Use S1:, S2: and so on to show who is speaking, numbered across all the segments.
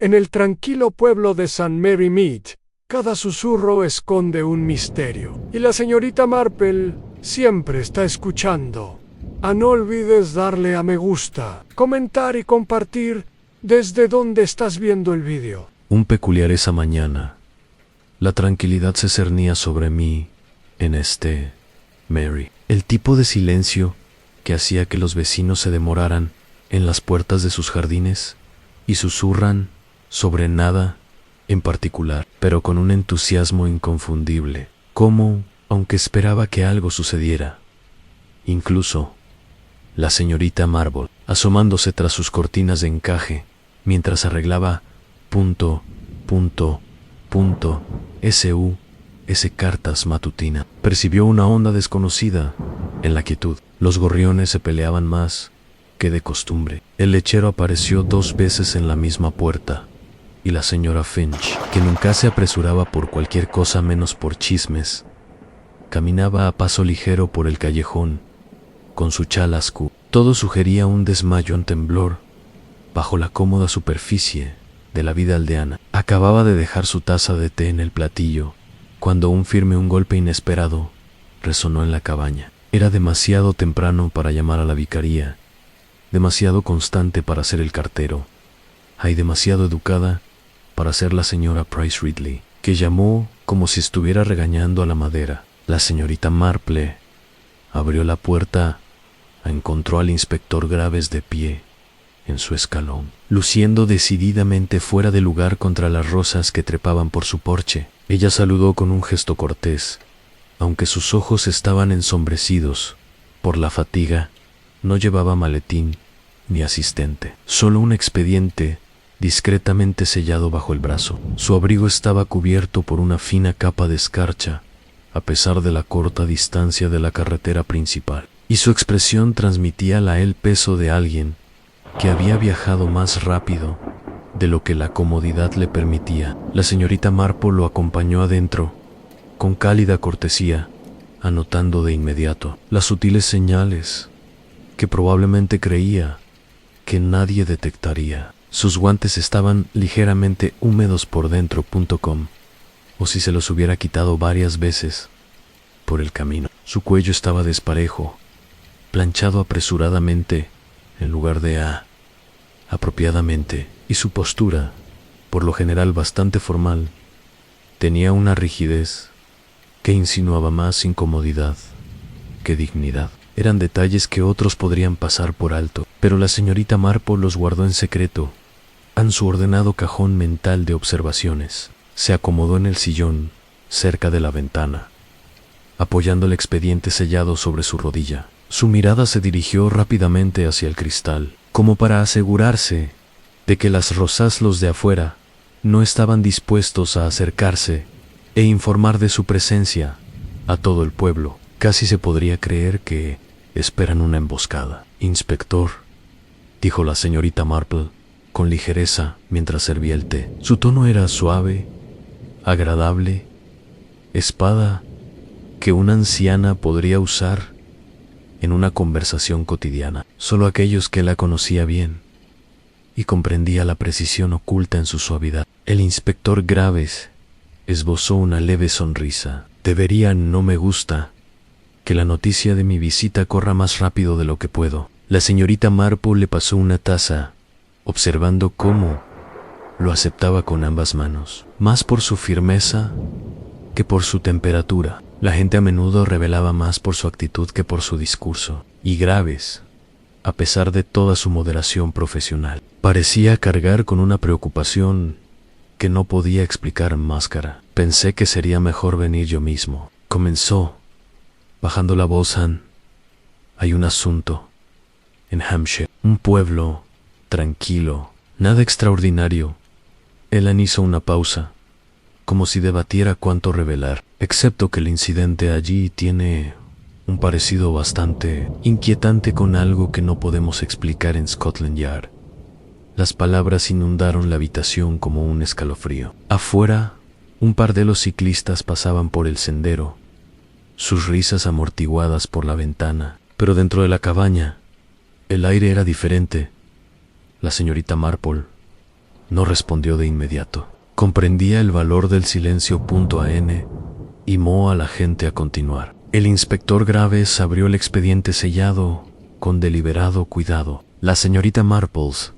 S1: En el tranquilo pueblo de St. Mary Mead, cada susurro esconde un misterio. Y la señorita Marple siempre está escuchando. No olvides darle a me gusta, comentar y compartir desde donde estás viendo el vídeo.
S2: Un peculiar esa mañana. La tranquilidad se cernía sobre mí en Mary. El tipo de silencio que hacía que los vecinos se demoraran en las puertas de sus jardines y susurran sobre nada en particular, pero con un entusiasmo inconfundible, como aunque esperaba que algo sucediera. Incluso la señorita Marple, asomándose tras sus cortinas de encaje, mientras arreglaba S cartas matutina, percibió una onda desconocida en la quietud. Los gorriones se peleaban más que de costumbre. El lechero apareció 2 veces en la misma puerta, y la señora Finch, que nunca se apresuraba por cualquier cosa menos por chismes, caminaba a paso ligero por el callejón, con su chal ascu. Todo sugería un desmayo en temblor bajo la cómoda superficie de la vida aldeana. Acababa de dejar su taza de té en el platillo, cuando un golpe inesperado resonó en la cabaña. Era demasiado temprano para llamar a la vicaría, demasiado constante para ser el cartero, y demasiado educada para ser la señora Price Ridley, que llamó como si estuviera regañando a la madera. La señorita Marple abrió la puerta, encontró al inspector Graves de pie en su escalón, luciendo decididamente fuera de lugar contra las rosas que trepaban por su porche. Ella saludó con un gesto cortés, aunque sus ojos estaban ensombrecidos por la fatiga. No llevaba maletín ni asistente, solo un expediente discretamente sellado bajo el brazo. Su abrigo estaba cubierto por una fina capa de escarcha, a pesar de la corta distancia de la carretera principal, y su expresión transmitía el peso de alguien que había viajado más rápido de lo que la comodidad le permitía. La señorita Marple lo acompañó adentro, con cálida cortesía, anotando de inmediato las sutiles señales que probablemente creía que nadie detectaría. Sus guantes estaban ligeramente húmedos por dentro, o si se los hubiera quitado varias veces por el camino. Su cuello estaba desparejo, planchado apresuradamente en lugar de apropiadamente, y su postura, por lo general bastante formal, tenía una rigidez que insinuaba más incomodidad que dignidad. Eran detalles que otros podrían pasar por alto, pero la señorita Marple los guardó en secreto en su ordenado cajón mental de observaciones. Se acomodó en el sillón cerca de la ventana, apoyando el expediente sellado sobre su rodilla. Su mirada se dirigió rápidamente hacia el cristal, como para asegurarse de que las rosaslos de afuera no estaban dispuestos a acercarse e informar de su presencia a todo el pueblo. Casi se podría creer que esperan una emboscada. Inspector, dijo la señorita Marple con ligereza mientras servía el té. Su tono era suave, agradable, espada que una anciana podría usar en una conversación cotidiana. Solo aquellos que la conocía bien y comprendía la precisión oculta en su suavidad. El inspector Graves esbozó una leve sonrisa. No me gusta que la noticia de mi visita corra más rápido de lo que puedo. La señorita Marple le pasó una taza, observando cómo lo aceptaba con ambas manos, más por su firmeza que por su temperatura. La gente a menudo revelaba más por su actitud que por su discurso, y Graves, a pesar de toda su moderación profesional, parecía cargar con una preocupación que no podía explicar en máscara. Pensé que sería mejor venir yo mismo, comenzó, bajando la voz. Hay un asunto en Hampshire, un pueblo tranquilo, nada extraordinario. Ellen hizo una pausa, como si debatiera cuánto revelar, excepto que el incidente allí tiene un parecido bastante inquietante con algo que no podemos explicar en Scotland Yard. Las palabras inundaron la habitación como un escalofrío. Afuera, un par de los ciclistas pasaban por el sendero, sus risas amortiguadas por la ventana, pero dentro de la cabaña, el aire era diferente. La señorita Marple No respondió de inmediato. Comprendía el valor del silencio. Y moó a la gente a continuar. El inspector Graves abrió el expediente sellado con deliberado cuidado. La señorita Marples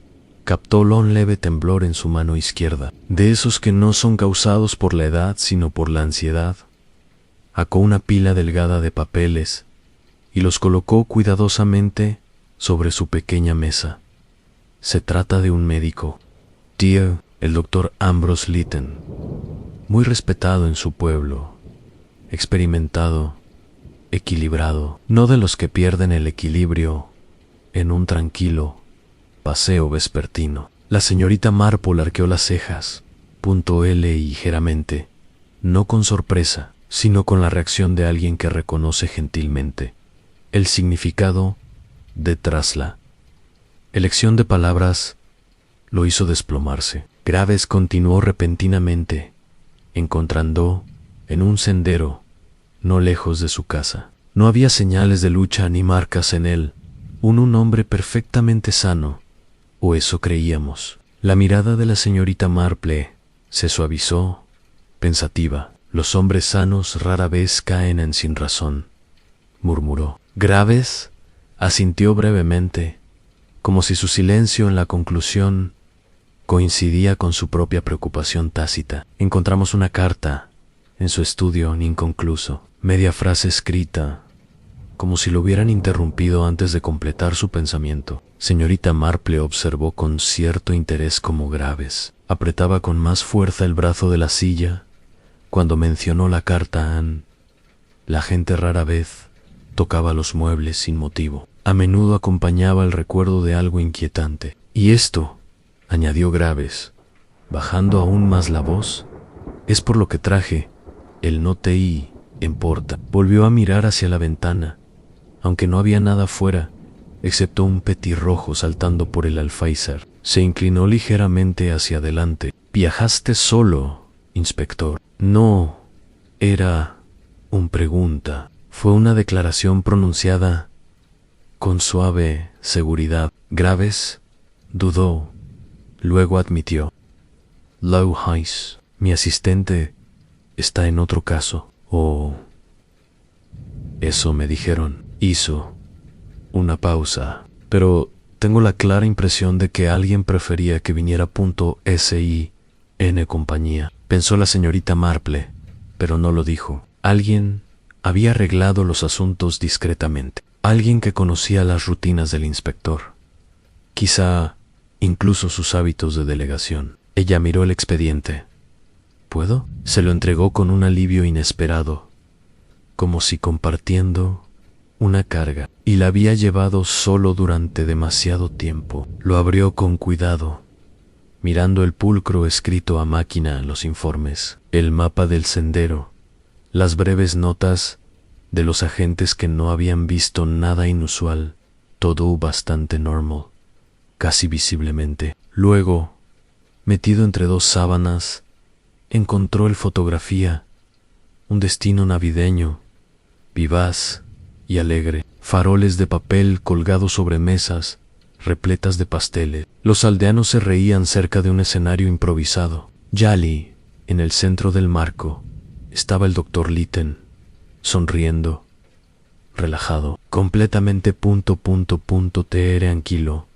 S2: captó un leve temblor en su mano izquierda, de esos que no son causados por la edad sino por la ansiedad. Sacó una pila delgada de papeles y los colocó cuidadosamente sobre su pequeña mesa. Se trata de un médico, tío, el doctor Ambrose Lytton, muy respetado en su pueblo, experimentado, equilibrado, no de los que pierden el equilibrio en un tranquilo paseo vespertino. La señorita Marple arqueó las cejas, ligeramente, no con sorpresa, sino con la reacción de alguien que reconoce gentilmente el significado de trasla. Elección de palabras lo hizo desplomarse. Graves continuó repentinamente, encontrando en un sendero no lejos de su casa. No había señales de lucha ni marcas en él. Un hombre perfectamente sano, o eso creíamos. La mirada de la señorita Marple se suavizó, pensativa. Los hombres sanos rara vez caen en sin razón, murmuró. Graves asintió brevemente, como si su silencio en la conclusión coincidía con su propia preocupación tácita. Encontramos una carta en su estudio inconcluso, media frase escrita, como si lo hubieran interrumpido antes de completar su pensamiento. Señorita Marple observó con cierto interés cómo Graves apretaba con más fuerza el brazo de la silla cuando mencionó la carta. La gente rara vez tocaba los muebles sin motivo. A menudo acompañaba el recuerdo de algo inquietante. Y esto, añadió Graves, bajando aún más la voz, es por lo que traje el no te importa. Volvió a mirar hacia la ventana, aunque no había nada fuera, excepto un petirrojo saltando por el alféizar. Se inclinó ligeramente hacia adelante. ¿Viajaste solo, inspector? No, era una pregunta. Fue una declaración pronunciada con suave seguridad. Graves dudó, luego admitió. Low Heights, mi asistente, está en otro caso. Oh, eso me dijeron. Hizo una pausa, pero tengo la clara impresión de que alguien prefería que viniera .sin compañía. Pensó la señorita Marple, pero no lo dijo. Alguien había arreglado los asuntos discretamente. Alguien que conocía las rutinas del inspector. Quizá incluso sus hábitos de delegación. Ella miró el expediente. ¿Puedo? Se lo entregó con un alivio inesperado, como si compartiendo una carga, y la había llevado solo durante demasiado tiempo. Lo abrió con cuidado, mirando el pulcro escrito a máquina en los informes, el mapa del sendero, las breves notas de los agentes que no habían visto nada inusual, todo bastante normal, casi visiblemente. Luego, metido entre dos sábanas, encontró el fotografía, un destino navideño, vivaz y alegre, faroles de papel colgados sobre mesas repletas de pasteles. Los aldeanos se reían cerca de un escenario improvisado. Yali, en el centro del marco, estaba el doctor Lytton, sonriendo, relajado, completamente tranquilo.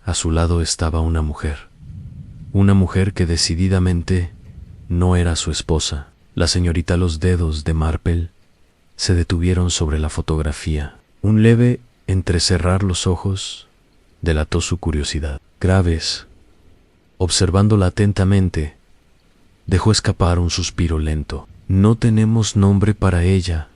S2: A su lado estaba una mujer que decididamente no era su esposa. La señorita, los dedos de Marple se detuvieron sobre la fotografía. Un leve entrecerrar los ojos delató su curiosidad. Graves, observándola atentamente, dejó escapar un suspiro lento. No tenemos nombre para ella,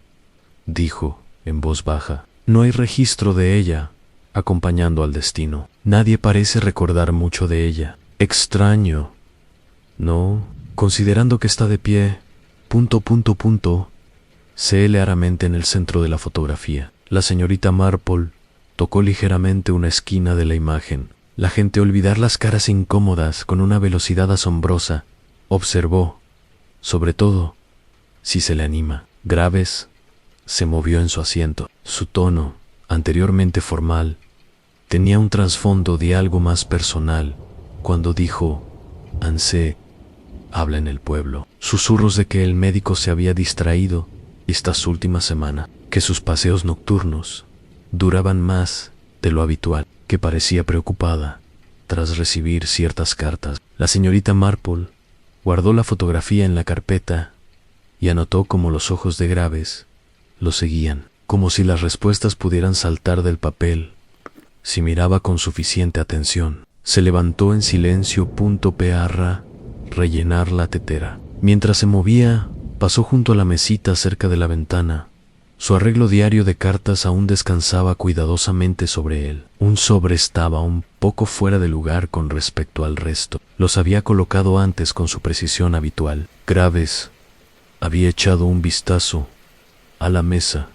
S2: dijo en voz baja. No hay registro de ella acompañando al destino. Nadie parece recordar mucho de ella. Extraño, ¿no? Considerando que está de pie, se claramente en el centro de la fotografía. La señorita Marple tocó ligeramente una esquina de la imagen. La gente, olvidar las caras incómodas con una velocidad asombrosa, observó, sobre todo, si se le anima. Graves se movió en su asiento. Su tono, anteriormente formal, tenía un trasfondo de algo más personal cuando dijo ANSE habla en el pueblo. Susurros de que el médico se había distraído estas últimas semanas, que sus paseos nocturnos duraban más de lo habitual, que parecía preocupada tras recibir ciertas cartas. La señorita Marple guardó la fotografía en la carpeta y anotó cómo los ojos de Graves lo seguían, como si las respuestas pudieran saltar del papel si miraba con suficiente atención. Se levantó en silencio para rellenar la tetera. Mientras se movía, pasó junto a la mesita cerca de la ventana. Su arreglo diario de cartas aún descansaba cuidadosamente sobre él. Un sobre estaba un poco fuera de lugar con respecto al resto. Los había colocado antes con su precisión habitual. Graves había echado un vistazo a la mesa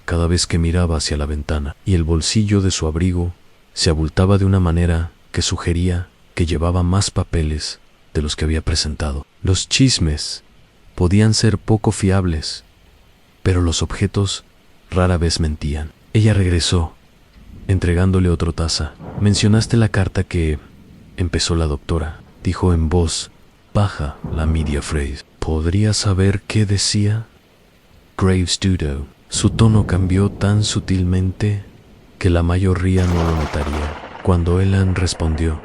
S2: cada vez que miraba hacia la ventana, y el bolsillo de su abrigo se abultaba de una manera que sugería que llevaba más papeles de los que había presentado. Los chismes podían ser poco fiables, pero los objetos rara vez mentían. Ella regresó, entregándole otra taza. «Mencionaste la carta que...» empezó la doctora. Dijo en voz baja la media phrase. «¿Podría saber qué decía?» Graves dudó. Su tono cambió tan sutilmente que la mayoría no lo notaría. Cuando Ellen respondió,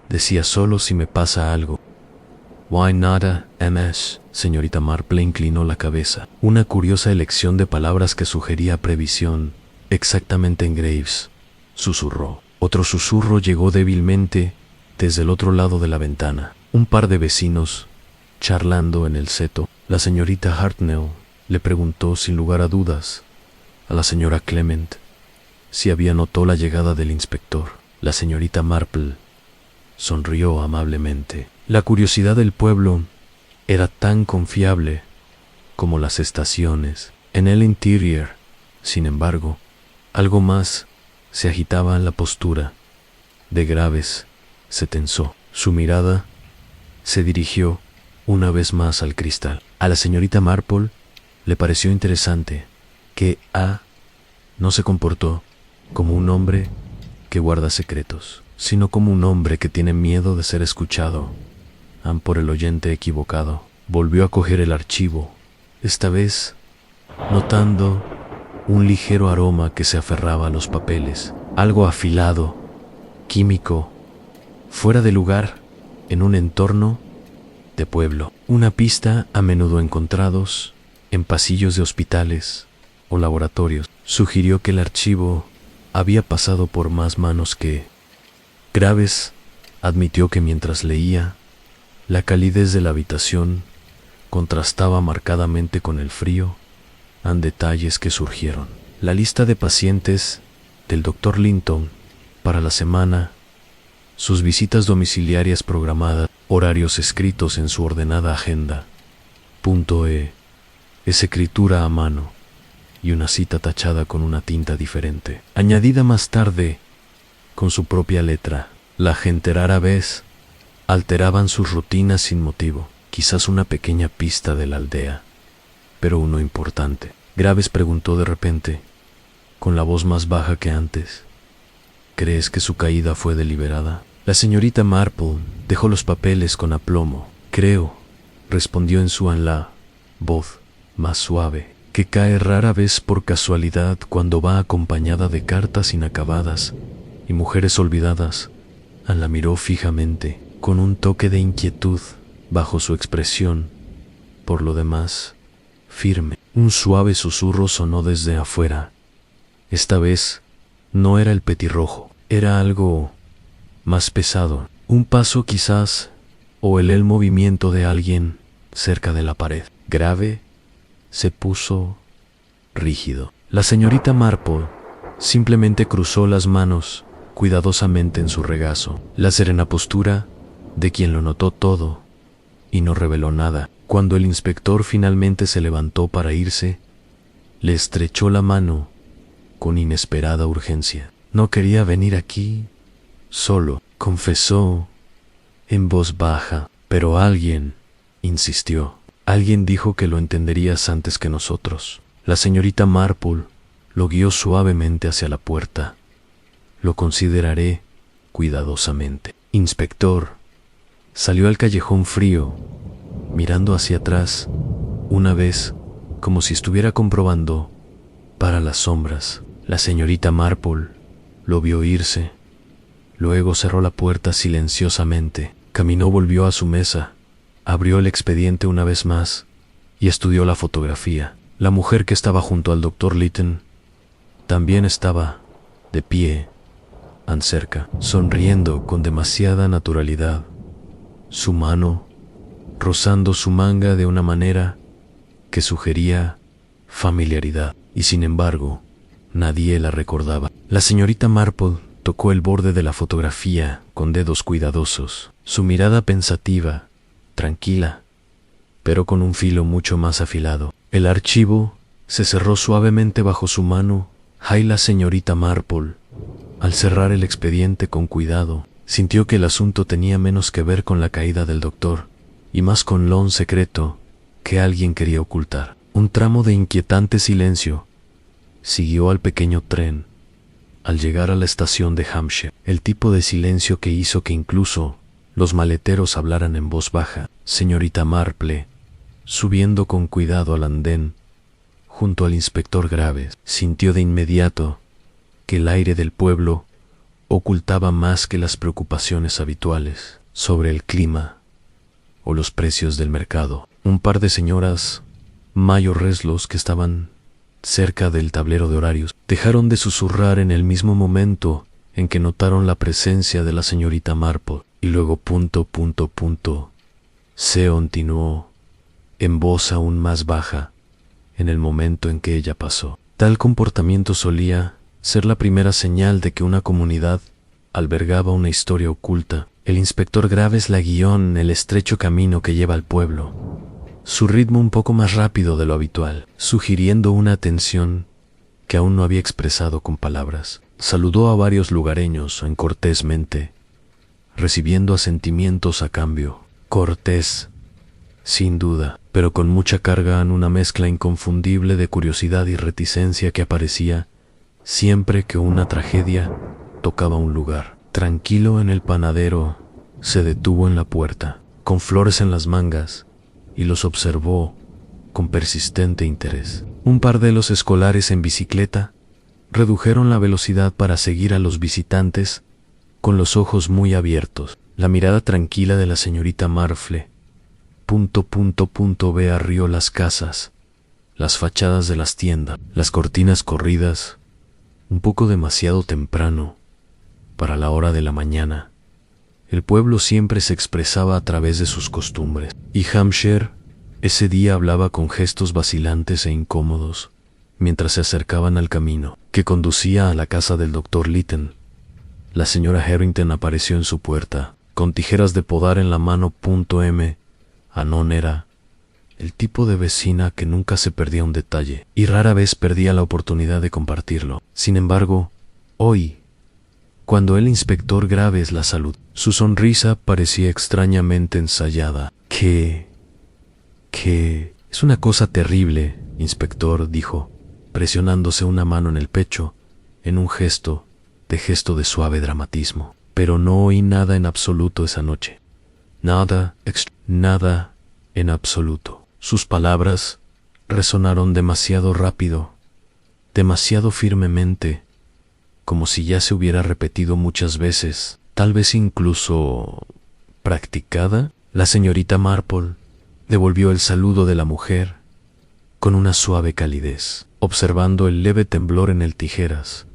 S2: decía solo si me pasa algo. «Why nada, MS?» Señorita Marple inclinó la cabeza. Una curiosa elección de palabras que sugería previsión exactamente en Graves. Susurró. Otro susurro llegó débilmente desde el otro lado de la ventana. Un par de vecinos charlando en el seto. La señorita Hartnell le preguntó sin lugar a dudas a la señora Clement si había notado la llegada del inspector. La señorita Marple sonrió amablemente. La curiosidad del pueblo era tan confiable como las estaciones. En el interior, sin embargo, algo más se agitaba en la postura de Graves. Se tensó. Su mirada se dirigió una vez más al cristal. A la señorita Marple le pareció interesante que A no se comportó como un hombre que guarda secretos, sino como un hombre que tiene miedo de ser escuchado por el oyente equivocado. Volvió a coger el archivo, esta vez notando un ligero aroma que se aferraba a los papeles, algo afilado, químico, fuera de lugar en un entorno de pueblo. Una pista a menudo encontrados en pasillos de hospitales o laboratorios. Sugirió que el archivo había pasado por más manos que... Graves admitió que mientras leía, la calidez de la habitación contrastaba marcadamente con el frío en detalles que surgieron. La lista de pacientes del Dr. Linton para la semana, sus visitas domiciliarias programadas, horarios escritos en su ordenada agenda. Es escritura a mano y una cita tachada con una tinta diferente, añadida más tarde con su propia letra. La gente rara vez alteraban sus rutinas sin motivo, quizás una pequeña pista de la aldea, pero uno importante. Graves preguntó de repente, con la voz más baja que antes, ¿crees que su caída fue deliberada? La señorita Marple dejó los papeles con aplomo. Creo, respondió en su voz más suave, que cae rara vez por casualidad cuando va acompañada de cartas inacabadas y mujeres olvidadas. La miró fijamente, con un toque de inquietud bajo su expresión, por lo demás, firme. Un suave susurro sonó desde afuera. Esta vez no era el petirrojo, era algo más pesado, un paso quizás, o el movimiento de alguien cerca de la pared. Grave se puso rígido. La señorita Marple simplemente cruzó las manos cuidadosamente en su regazo, la serena postura de quien lo notó todo y no reveló nada. Cuando el inspector finalmente se levantó para irse, le estrechó la mano con inesperada urgencia. No quería venir aquí solo, confesó en voz baja, pero alguien insistió. Alguien dijo que lo entenderías antes que nosotros. La señorita Marple lo guió suavemente hacia la puerta. Lo consideraré cuidadosamente. Inspector, Salió al callejón frío, mirando hacia atrás, una vez, como si estuviera comprobando, para las sombras. La señorita Marple lo vio irse. Luego cerró la puerta silenciosamente. Caminó, volvió a su mesa, abrió el expediente una vez más y estudió la fotografía. La mujer que estaba junto al doctor Lytton también estaba de pie, cerca, sonriendo con demasiada naturalidad, su mano rozando su manga de una manera que sugería familiaridad, y sin embargo, nadie la recordaba. La señorita Marple tocó el borde de la fotografía con dedos cuidadosos, su mirada pensativa, tranquila, pero con un filo mucho más afilado. El archivo se cerró suavemente bajo su mano, y la señorita Marple, al cerrar el expediente con cuidado, sintió que el asunto tenía menos que ver con la caída del doctor y más con lo secreto que alguien quería ocultar. Un tramo de inquietante silencio siguió al pequeño tren al llegar a la estación de Hampshire, el tipo de silencio que hizo que incluso los maleteros hablaran en voz baja. Señorita Marple, subiendo con cuidado al andén junto al inspector Graves, sintió de inmediato que el aire del pueblo ocultaba más que las preocupaciones habituales sobre el clima o los precios del mercado. Un par de señoras mayores, los que estaban cerca del tablero de horarios, dejaron de susurrar en el mismo momento en que notaron la presencia de la señorita Marple, y luego se continuó en voz aún más baja en el momento en que ella pasó. Tal comportamiento solía ser la primera señal de que una comunidad albergaba una historia oculta. El inspector Graves la guió en el estrecho camino que lleva al pueblo, su ritmo un poco más rápido de lo habitual, sugiriendo una atención que aún no había expresado con palabras. Saludó a varios lugareños cortésmente, recibiendo asentimientos a cambio. Cortés, sin duda, pero con mucha carga en una mezcla inconfundible de curiosidad y reticencia que aparecía siempre que una tragedia tocaba un lugar. Tranquilo en el panadero, se detuvo en la puerta, con flores en las mangas, y los observó con persistente interés. Un par de los escolares en bicicleta redujeron la velocidad para seguir a los visitantes con los ojos muy abiertos. La mirada tranquila de la señorita Marple barrió las casas, las fachadas de las tiendas, las cortinas corridas, un poco demasiado temprano para la hora de la mañana. El pueblo siempre se expresaba a través de sus costumbres, y Hampshire ese día hablaba con gestos vacilantes e incómodos mientras se acercaban al camino que conducía a la casa del doctor Lytton. La señora Harrington apareció en su puerta, con tijeras de podar en la mano. Anon era el tipo de vecina que nunca se perdía un detalle y rara vez perdía la oportunidad de compartirlo. Sin embargo, hoy, cuando el inspector Graves la saludó, su sonrisa parecía extrañamente ensayada. ¿Qué? Es una cosa terrible, inspector, dijo, presionándose una mano en el pecho, en un gesto de suave dramatismo. Pero no oí nada en absoluto esa noche. Nada en absoluto. Sus palabras resonaron demasiado rápido, demasiado firmemente, como si ya se hubiera repetido muchas veces, tal vez incluso practicada. La señorita Marple devolvió el saludo de la mujer con una suave calidez, observando el leve temblor en el tijeras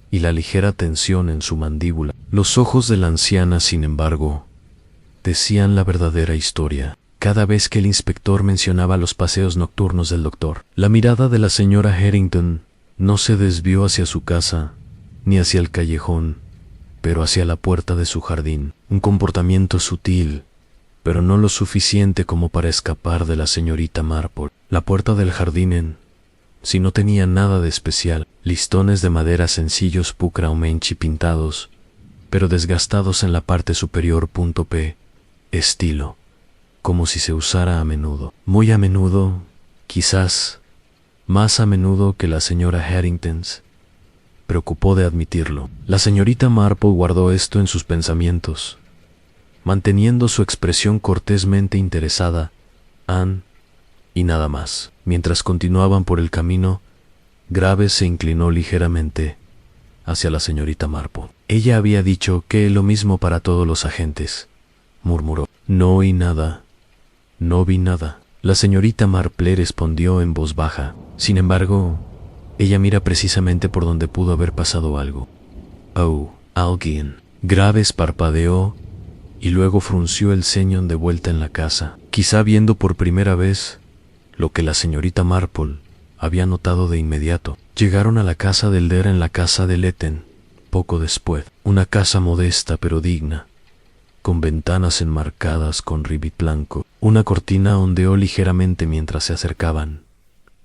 S2: y la ligera tensión en su mandíbula. Los ojos de la anciana, sin embargo, decían la verdadera historia. Cada vez que el inspector mencionaba los paseos nocturnos del doctor, la mirada de la señora Harrington no se desvió hacia su casa, ni hacia el callejón, pero hacia la puerta de su jardín. Un comportamiento sutil, pero no lo suficiente como para escapar de la señorita Marple. La puerta del jardín si no tenía nada de especial, listones de madera sencillos pucraumenchi pintados, pero desgastados en la parte superior. Estilo, como si se usara a menudo, muy a menudo, quizás más a menudo que la señora Harrington preocupó de admitirlo. La señorita Marple guardó esto en sus pensamientos, manteniendo su expresión cortésmente interesada, y nada más. Mientras continuaban por el camino, Graves se inclinó ligeramente hacia la señorita Marple. Ella había dicho que lo mismo para todos los agentes, murmuró. No oí nada, no vi nada. La señorita Marple respondió en voz baja. Sin embargo, ella mira precisamente por donde pudo haber pasado algo. Oh, alguien. Graves parpadeó y luego frunció el ceño de vuelta en la casa, quizá viendo por primera vez lo que la señorita Marple había notado de inmediato. Llegaron a la casa del Der en la casa de Letten, poco después. Una casa modesta pero digna, con ventanas enmarcadas con rivet blanco. Una cortina ondeó ligeramente mientras se acercaban,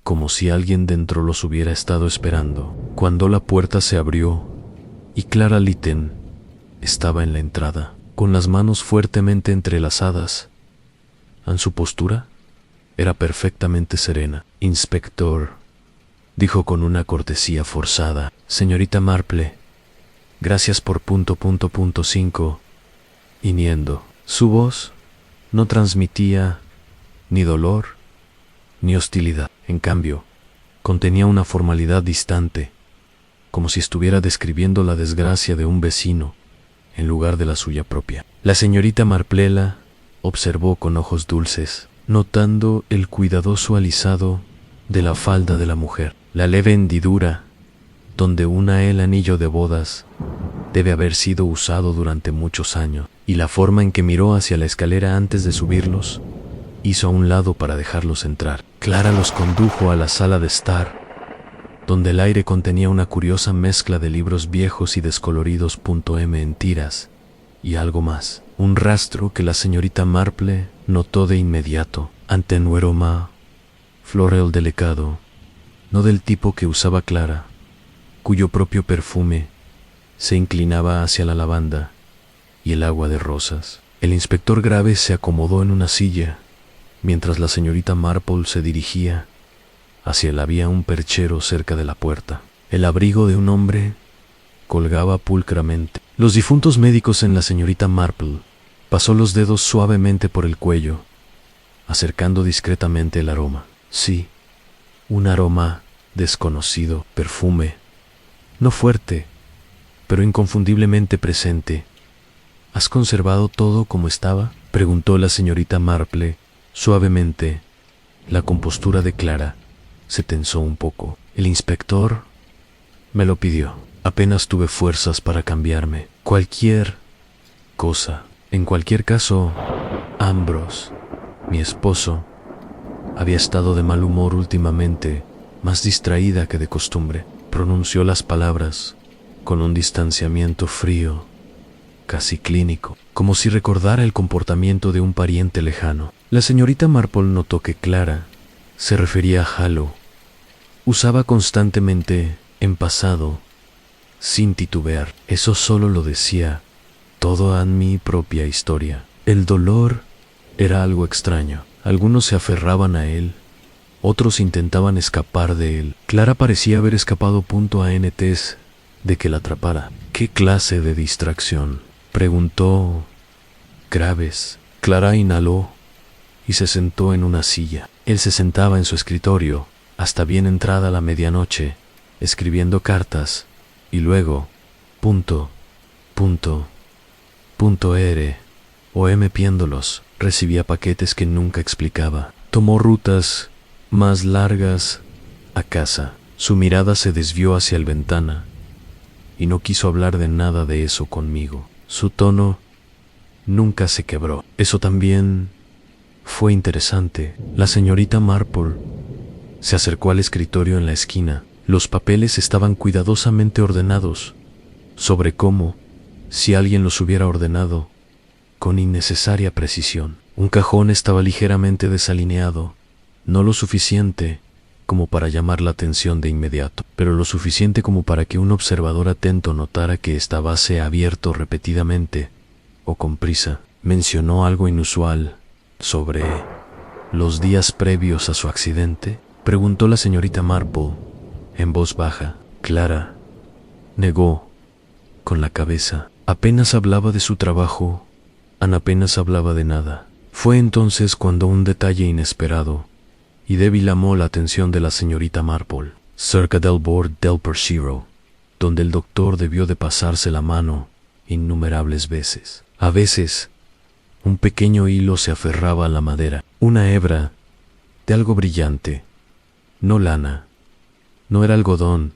S2: como si alguien dentro los hubiera estado esperando. Cuando la puerta se abrió y Clara Lytton estaba en la entrada, con las manos fuertemente entrelazadas. En su postura era perfectamente serena. Inspector, dijo con una cortesía forzada. Señorita Marple, gracias por ... 5. Hiniendo. Su voz no transmitía ni dolor ni hostilidad. En cambio, contenía una formalidad distante, como si estuviera describiendo la desgracia de un vecino en lugar de la suya propia. La señorita Marple la observó con ojos dulces, notando el cuidadoso alisado de la falda de la mujer, la leve hendidura donde el anillo de bodas debe haber sido usado durante muchos años, y la forma en que miró hacia la escalera antes de subirlos, hizo a un lado para dejarlos entrar. Clara los condujo a la sala de estar, donde el aire contenía una curiosa mezcla de libros viejos y descoloridos en tiras, y algo más. Un rastro que la señorita Marple notó de inmediato. Ante un aroma floral delicado, no del tipo que usaba Clara, cuyo propio perfume se inclinaba hacia la lavanda y el agua de rosas. El inspector Graves se acomodó en una silla, mientras la señorita Marple se dirigía hacia el había un perchero cerca de la puerta. El abrigo de un hombre colgaba pulcramente. Los difuntos médicos en la señorita Marple pasó los dedos suavemente por el cuello, acercando discretamente el aroma. Sí, un aroma desconocido, perfume, no fuerte, pero inconfundiblemente presente. ¿Has conservado todo como estaba?, preguntó la señorita Marple suavemente. La compostura de Clara se tensó un poco. El inspector me lo pidió. Apenas tuve fuerzas para cambiarme. Cualquier cosa. En cualquier caso, Ambrose, mi esposo, había estado de mal humor últimamente, más distraída que de costumbre. Pronunció las palabras con un distanciamiento frío, casi clínico, como si recordara el comportamiento de un pariente lejano. La señorita Marple notó que Clara se refería a Harlow. Usaba constantemente en pasado, sin titubear. Eso solo lo decía todo en mi propia historia. El dolor era algo extraño. Algunos se aferraban a él, otros intentaban escapar de él. Clara parecía haber escapado antes de que la atrapara. ¿Qué clase de distracción?, preguntó Graves. Clara inhaló y se sentó en una silla. Él se sentaba en su escritorio hasta bien entrada la medianoche, escribiendo cartas, y luego, piéndolos, recibía paquetes que nunca explicaba. Tomó rutas más largas a casa. Su mirada se desvió hacia la ventana y no quiso hablar de nada de eso conmigo. Su tono nunca se quebró. Eso también fue interesante. La señorita Marple se acercó al escritorio en la esquina. Los papeles estaban cuidadosamente ordenados, sobre cómo si alguien los hubiera ordenado con innecesaria precisión. Un cajón estaba ligeramente desalineado, no lo suficiente como para llamar la atención de inmediato, pero lo suficiente como para que un observador atento notara que estaba abierto repetidamente o con prisa. ¿Mencionó algo inusual sobre los días previos a su accidente?, preguntó la señorita Marple en voz baja. Clara negó con la cabeza. Apenas hablaba de su trabajo Ana apenas hablaba de nada. Fue entonces cuando un detalle inesperado y débil llamó la atención de la señorita Marple. Cerca del borde del perchero, donde el doctor debió de pasarse la mano innumerables veces. A veces, un pequeño hilo se aferraba a la madera, una hebra de algo brillante, no lana, no era algodón,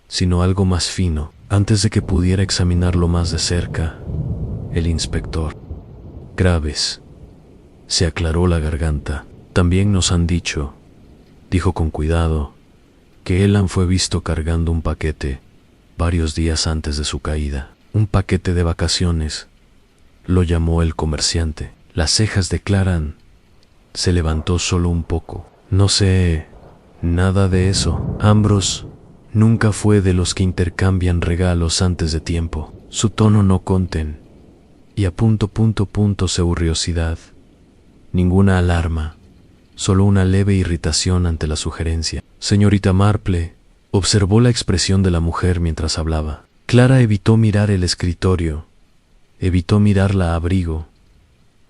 S2: sino algo más fino. Antes de que pudiera examinarlo más de cerca, el inspector Graves se aclaró la garganta. También nos han dicho, dijo con cuidado, que Elan fue visto cargando un paquete varios días antes de su caída. Un paquete de vacaciones, lo llamó el comerciante. Las cejas de Clara se levantó solo un poco. No sé nada de eso. Ambrose nunca fue de los que intercambian regalos antes de tiempo. Su tono no conten. Y a curiosidad. Ninguna alarma. Solo una leve irritación ante la sugerencia. Señorita Marple observó la expresión de la mujer mientras hablaba. Clara evitó mirar el escritorio, evitó mirarla a abrigo,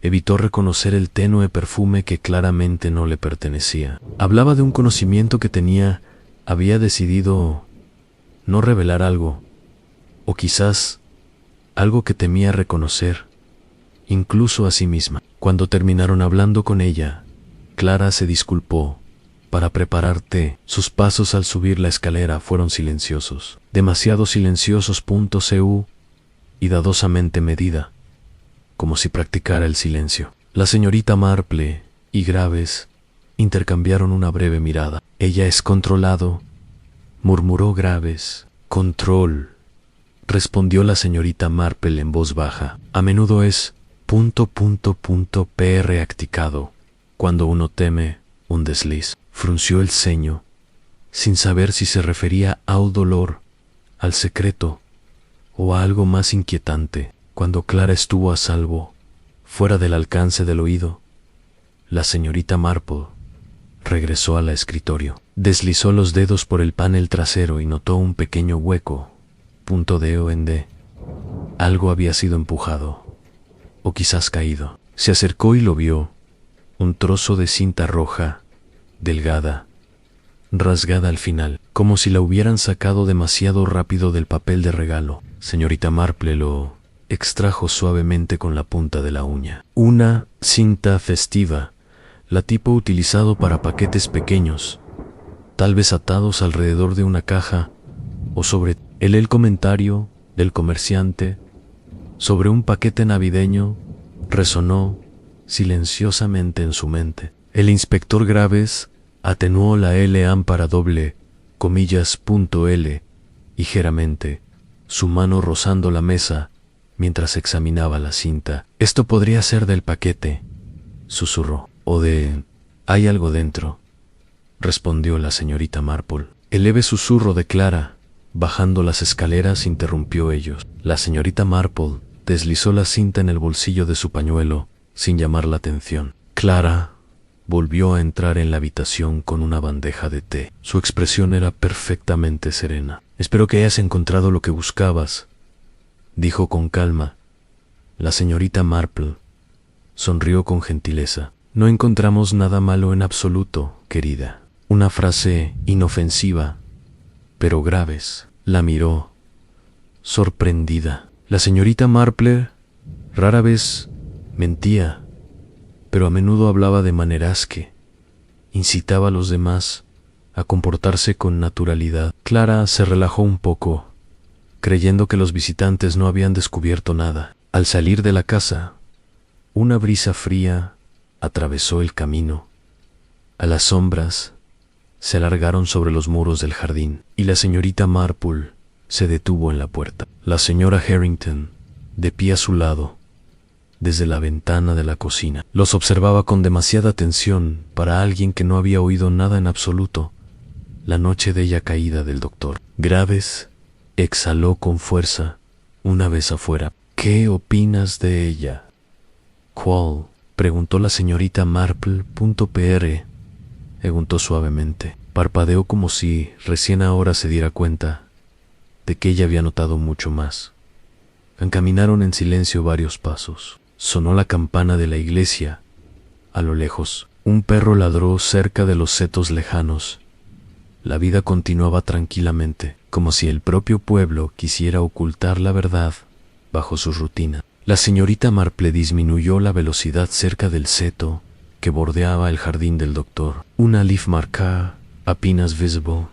S2: evitó reconocer el tenue perfume que claramente no le pertenecía. Hablaba de un conocimiento que tenía, había decidido no revelar algo, o quizás algo que temía reconocer, incluso a sí misma. Cuando terminaron hablando con ella, Clara se disculpó para preparar té. Sus pasos al subir la escalera fueron silenciosos, demasiado silenciosos. Y dadosamente medida, como si practicara el silencio. La señorita Marple y Graves intercambiaron una breve mirada. Ella es controlado, murmuró Graves. Control, respondió la señorita Marple en voz baja. A menudo es practicado cuando uno teme un desliz. Frunció el ceño, sin saber si se refería al dolor, al secreto o a algo más inquietante. Cuando Clara estuvo a salvo, fuera del alcance del oído, la señorita Marple regresó al escritorio. Deslizó los dedos por el panel trasero y notó un pequeño hueco. Algo había sido empujado, o quizás caído. Se acercó y lo vio. Un trozo de cinta roja, delgada, rasgada al final, como si la hubieran sacado demasiado rápido del papel de regalo. Señorita Marple lo extrajo suavemente con la punta de la uña. Una cinta festiva, la tipo utilizado para paquetes pequeños, tal vez atados alrededor de una caja, o sobre el comentario del comerciante sobre un paquete navideño resonó silenciosamente en su mente. El inspector Graves atenuó la ámpara L ligeramente, su mano rozando la mesa mientras examinaba la cinta. Esto podría ser del paquete, susurró. O de «hay algo dentro», respondió la señorita Marple. El leve susurro de Clara, bajando las escaleras, interrumpió ellos. La señorita Marple deslizó la cinta en el bolsillo de su pañuelo, sin llamar la atención. Clara volvió a entrar en la habitación con una bandeja de té. Su expresión era perfectamente serena. «Espero que hayas encontrado lo que buscabas», dijo con calma. La señorita Marple sonrió con gentileza. «No encontramos nada malo en absoluto, querida». Una frase inofensiva, pero Graves la miró, sorprendida. La señorita Marple rara vez mentía, pero a menudo hablaba de maneras que incitaba a los demás a comportarse con naturalidad. Clara se relajó un poco, creyendo que los visitantes no habían descubierto nada. Al salir de la casa, una brisa fría atravesó el camino. A las sombras se alargaron sobre los muros del jardín, y la señorita Marple se detuvo en la puerta. La señora Harrington, de pie a su lado, desde la ventana de la cocina, los observaba con demasiada atención para alguien que no había oído nada en absoluto la noche de ella caída del doctor. Graves exhaló con fuerza una vez afuera. «¿Qué opinas de ella?» «¿Cuál?», preguntó la señorita Marple. Preguntó suavemente. Parpadeó como si recién ahora se diera cuenta de que ella había notado mucho más. Caminaron en silencio varios pasos. sonó la campana de la iglesia. A lo lejos, un perro ladró cerca de los setos lejanos. La vida continuaba tranquilamente, como si el propio pueblo quisiera ocultar la verdad bajo su rutina. La señorita Marple disminuyó la velocidad cerca del seto que bordeaba el jardín del doctor. Una leaf marca, apenas visible,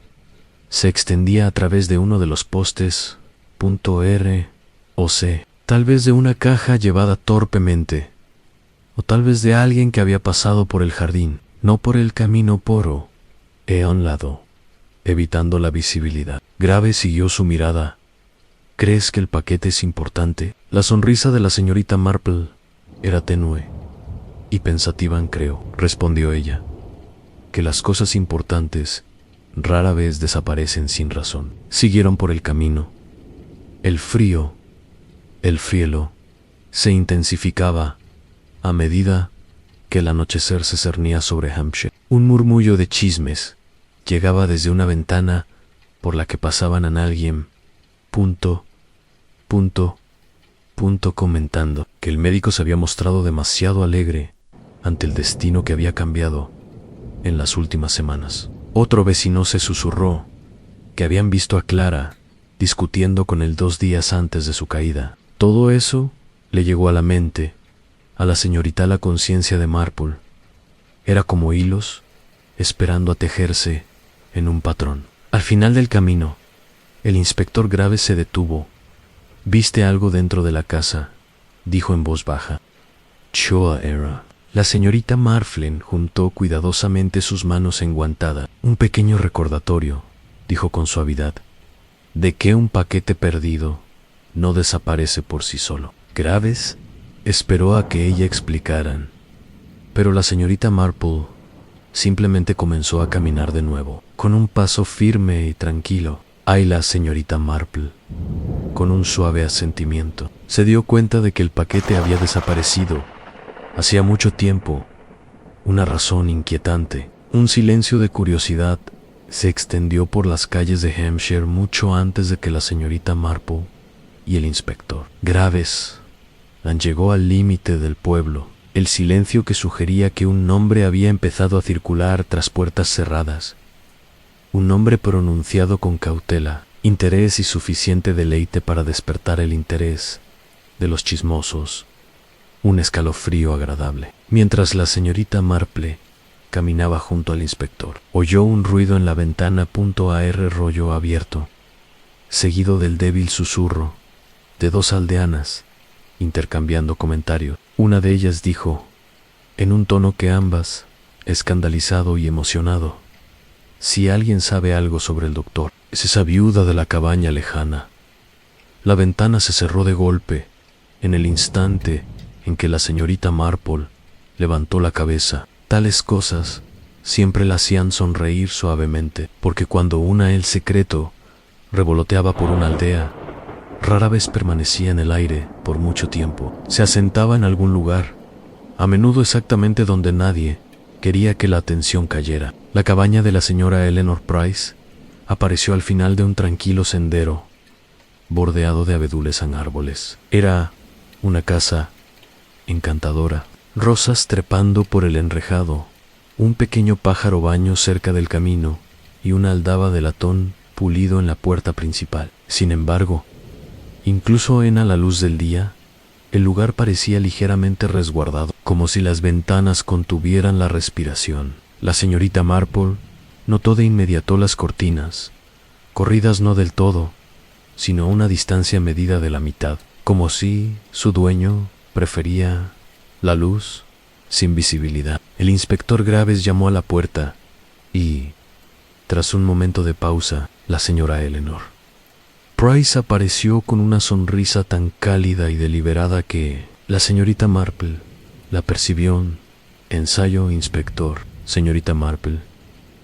S2: se extendía a través de uno de los postes, .R o C, tal vez de una caja llevada torpemente, o tal vez de alguien que había pasado por el jardín, no por el camino poro, a un lado, evitando la visibilidad. Grave siguió su mirada. ¿Crees que el paquete es importante? La sonrisa de la señorita Marple era tenue y pensativa. Creo, respondió ella, que las cosas importantes rara vez desaparecen sin razón. Siguieron por el camino. El frío, el cielo, se intensificaba a medida que el anochecer se cernía sobre Hampshire. Un murmullo de chismes llegaba desde una ventana por la que pasaban a alguien, comentando que el médico se había mostrado demasiado alegre ante el destino que había cambiado en las últimas semanas. Otro vecino se susurró que habían visto a Clara discutiendo con él 2 días antes de su caída. Todo eso le llegó a la mente, a la señorita la conciencia de Marple. Era como hilos esperando a tejerse en un patrón. Al final del camino, el inspector Graves se detuvo. «¿Viste algo dentro de la casa?», dijo en voz baja. «Choa era». La señorita Marflen juntó cuidadosamente sus manos enguantadas. «Un pequeño recordatorio», dijo con suavidad, «de que un paquete perdido no desaparece por sí solo». Graves esperó a que ella explicaran, pero la señorita Marple simplemente comenzó a caminar de nuevo, con un paso firme y tranquilo. «Ay, la señorita Marple», con un suave asentimiento, se dio cuenta de que el paquete había desaparecido hacía mucho tiempo. Una razón inquietante, un silencio de curiosidad, se extendió por las calles de Hampshire mucho antes de que la señorita Marple y el inspector Graves llegó al límite del pueblo. El silencio que sugería que un nombre había empezado a circular tras puertas cerradas. Un nombre pronunciado con cautela, interés y suficiente deleite para despertar el interés de los chismosos. Un escalofrío agradable. Mientras la señorita Marple caminaba junto al inspector, oyó un ruido en la ventana .ar rollo abierto, seguido del débil susurro de 2 aldeanas intercambiando comentarios. Una de ellas dijo, en un tono que ambas, escandalizado y emocionado: «Si alguien sabe algo sobre el doctor, es esa viuda de la cabaña lejana». La ventana se cerró de golpe en el instante en que la señorita Marple levantó la cabeza. Tales cosas siempre la hacían sonreír suavemente, porque cuando el secreto revoloteaba por una aldea, rara vez permanecía en el aire por mucho tiempo. Se asentaba en algún lugar, a menudo exactamente donde nadie quería que la atención cayera. La cabaña de la señora Eleanor Price apareció al final de un tranquilo sendero, bordeado de abedules en árboles. Era una casa encantadora, rosas trepando por el enrejado, un pequeño pájaro baño cerca del camino y una aldaba de latón pulido en la puerta principal. Sin embargo, incluso a la luz del día, el lugar parecía ligeramente resguardado, como si las ventanas contuvieran la respiración. La señorita Marple notó de inmediato las cortinas, corridas no del todo, sino a una distancia medida de la mitad, como si su dueño prefería la luz sin visibilidad. El inspector Graves llamó a la puerta y, tras un momento de pausa, la señora Eleanor Price apareció con una sonrisa tan cálida y deliberada que la señorita Marple la percibió. «Ensayo, inspector. Señorita Marple,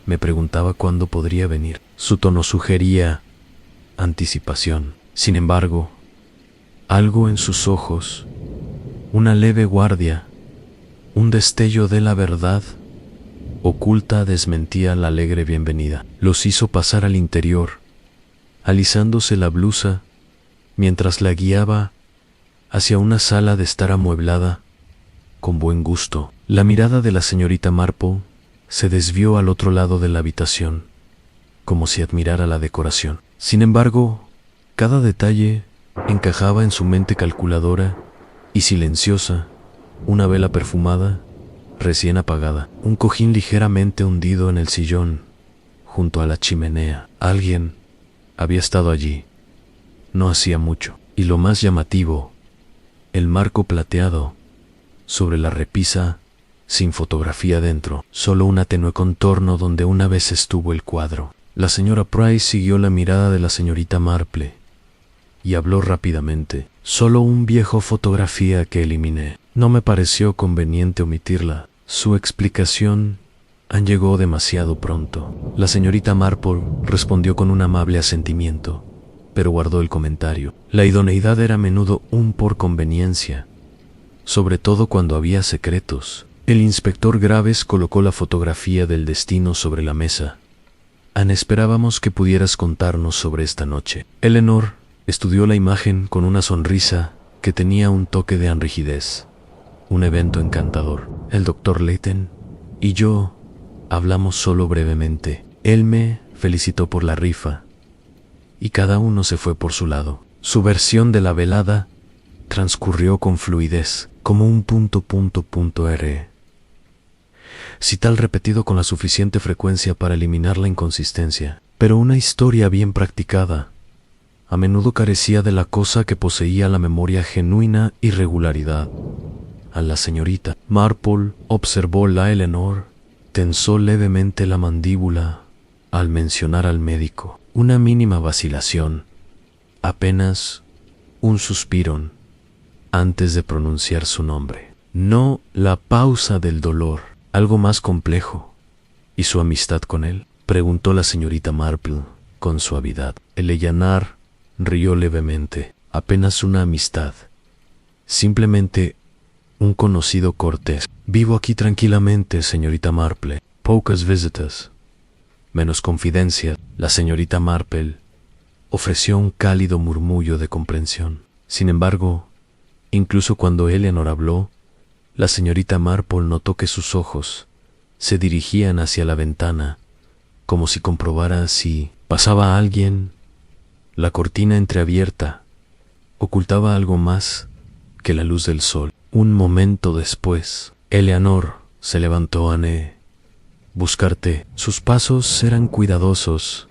S2: me preguntaba cuándo podría venir». Su tono sugería anticipación. Sin embargo, algo en sus ojos, una leve guardia, un destello de la verdad oculta desmentía la alegre bienvenida. Los hizo pasar al interior, alisándose la blusa mientras la guiaba hacia una sala de estar amueblada con buen gusto. La mirada de la señorita Marple se desvió al otro lado de la habitación, como si admirara la decoración. Sin embargo, cada detalle encajaba en su mente calculadora y silenciosa: una vela perfumada, recién apagada, un cojín ligeramente hundido en el sillón, junto a la chimenea. Alguien había estado allí, no hacía mucho. Y lo más llamativo, el marco plateado sobre la repisa, sin fotografía dentro, solo un tenue contorno donde una vez estuvo el cuadro. La señora Price siguió la mirada de la señorita Marple y habló rápidamente. Solo un viejo fotografía que eliminé. No me pareció conveniente omitirla. Su explicación llegó demasiado pronto. La señorita Marple respondió con un amable asentimiento, pero guardó el comentario. La idoneidad era a menudo un por conveniencia, sobre todo cuando había secretos. El inspector Graves colocó la fotografía del destino sobre la mesa. Esperábamos que pudieras contarnos sobre esta noche. Eleanor estudió la imagen con una sonrisa que tenía un toque de rigidez. Un evento encantador. El doctor Layton y yo hablamos solo brevemente. Él me felicitó por la rifa y cada uno se fue por su lado. Su versión de la velada transcurrió con fluidez, como un ... cital repetido con la suficiente frecuencia para eliminar la inconsistencia. Pero una historia bien practicada a menudo carecía de la cosa que poseía la memoria: genuina irregularidad. A la señorita Marple observó la Eleanor, tensó levemente la mandíbula al mencionar al médico. Una mínima vacilación, apenas un suspiro antes de pronunciar su nombre. No la pausa del dolor. ¿Algo más complejo? ¿Y su amistad con él?, preguntó la señorita Marple con suavidad. El Eleanor rió levemente. Apenas una amistad. Simplemente un conocido cortés. Vivo aquí tranquilamente, señorita Marple. Pocas visitas, menos confidencia. La señorita Marple ofreció un cálido murmullo de comprensión. Sin embargo, incluso cuando Eleanor habló, la señorita Marple notó que sus ojos se dirigían hacia la ventana, como si comprobara si pasaba alguien. La cortina entreabierta ocultaba algo más que la luz del sol. Un momento después, Eleanor se levantó. Buscarte. Sus pasos eran cuidadosos,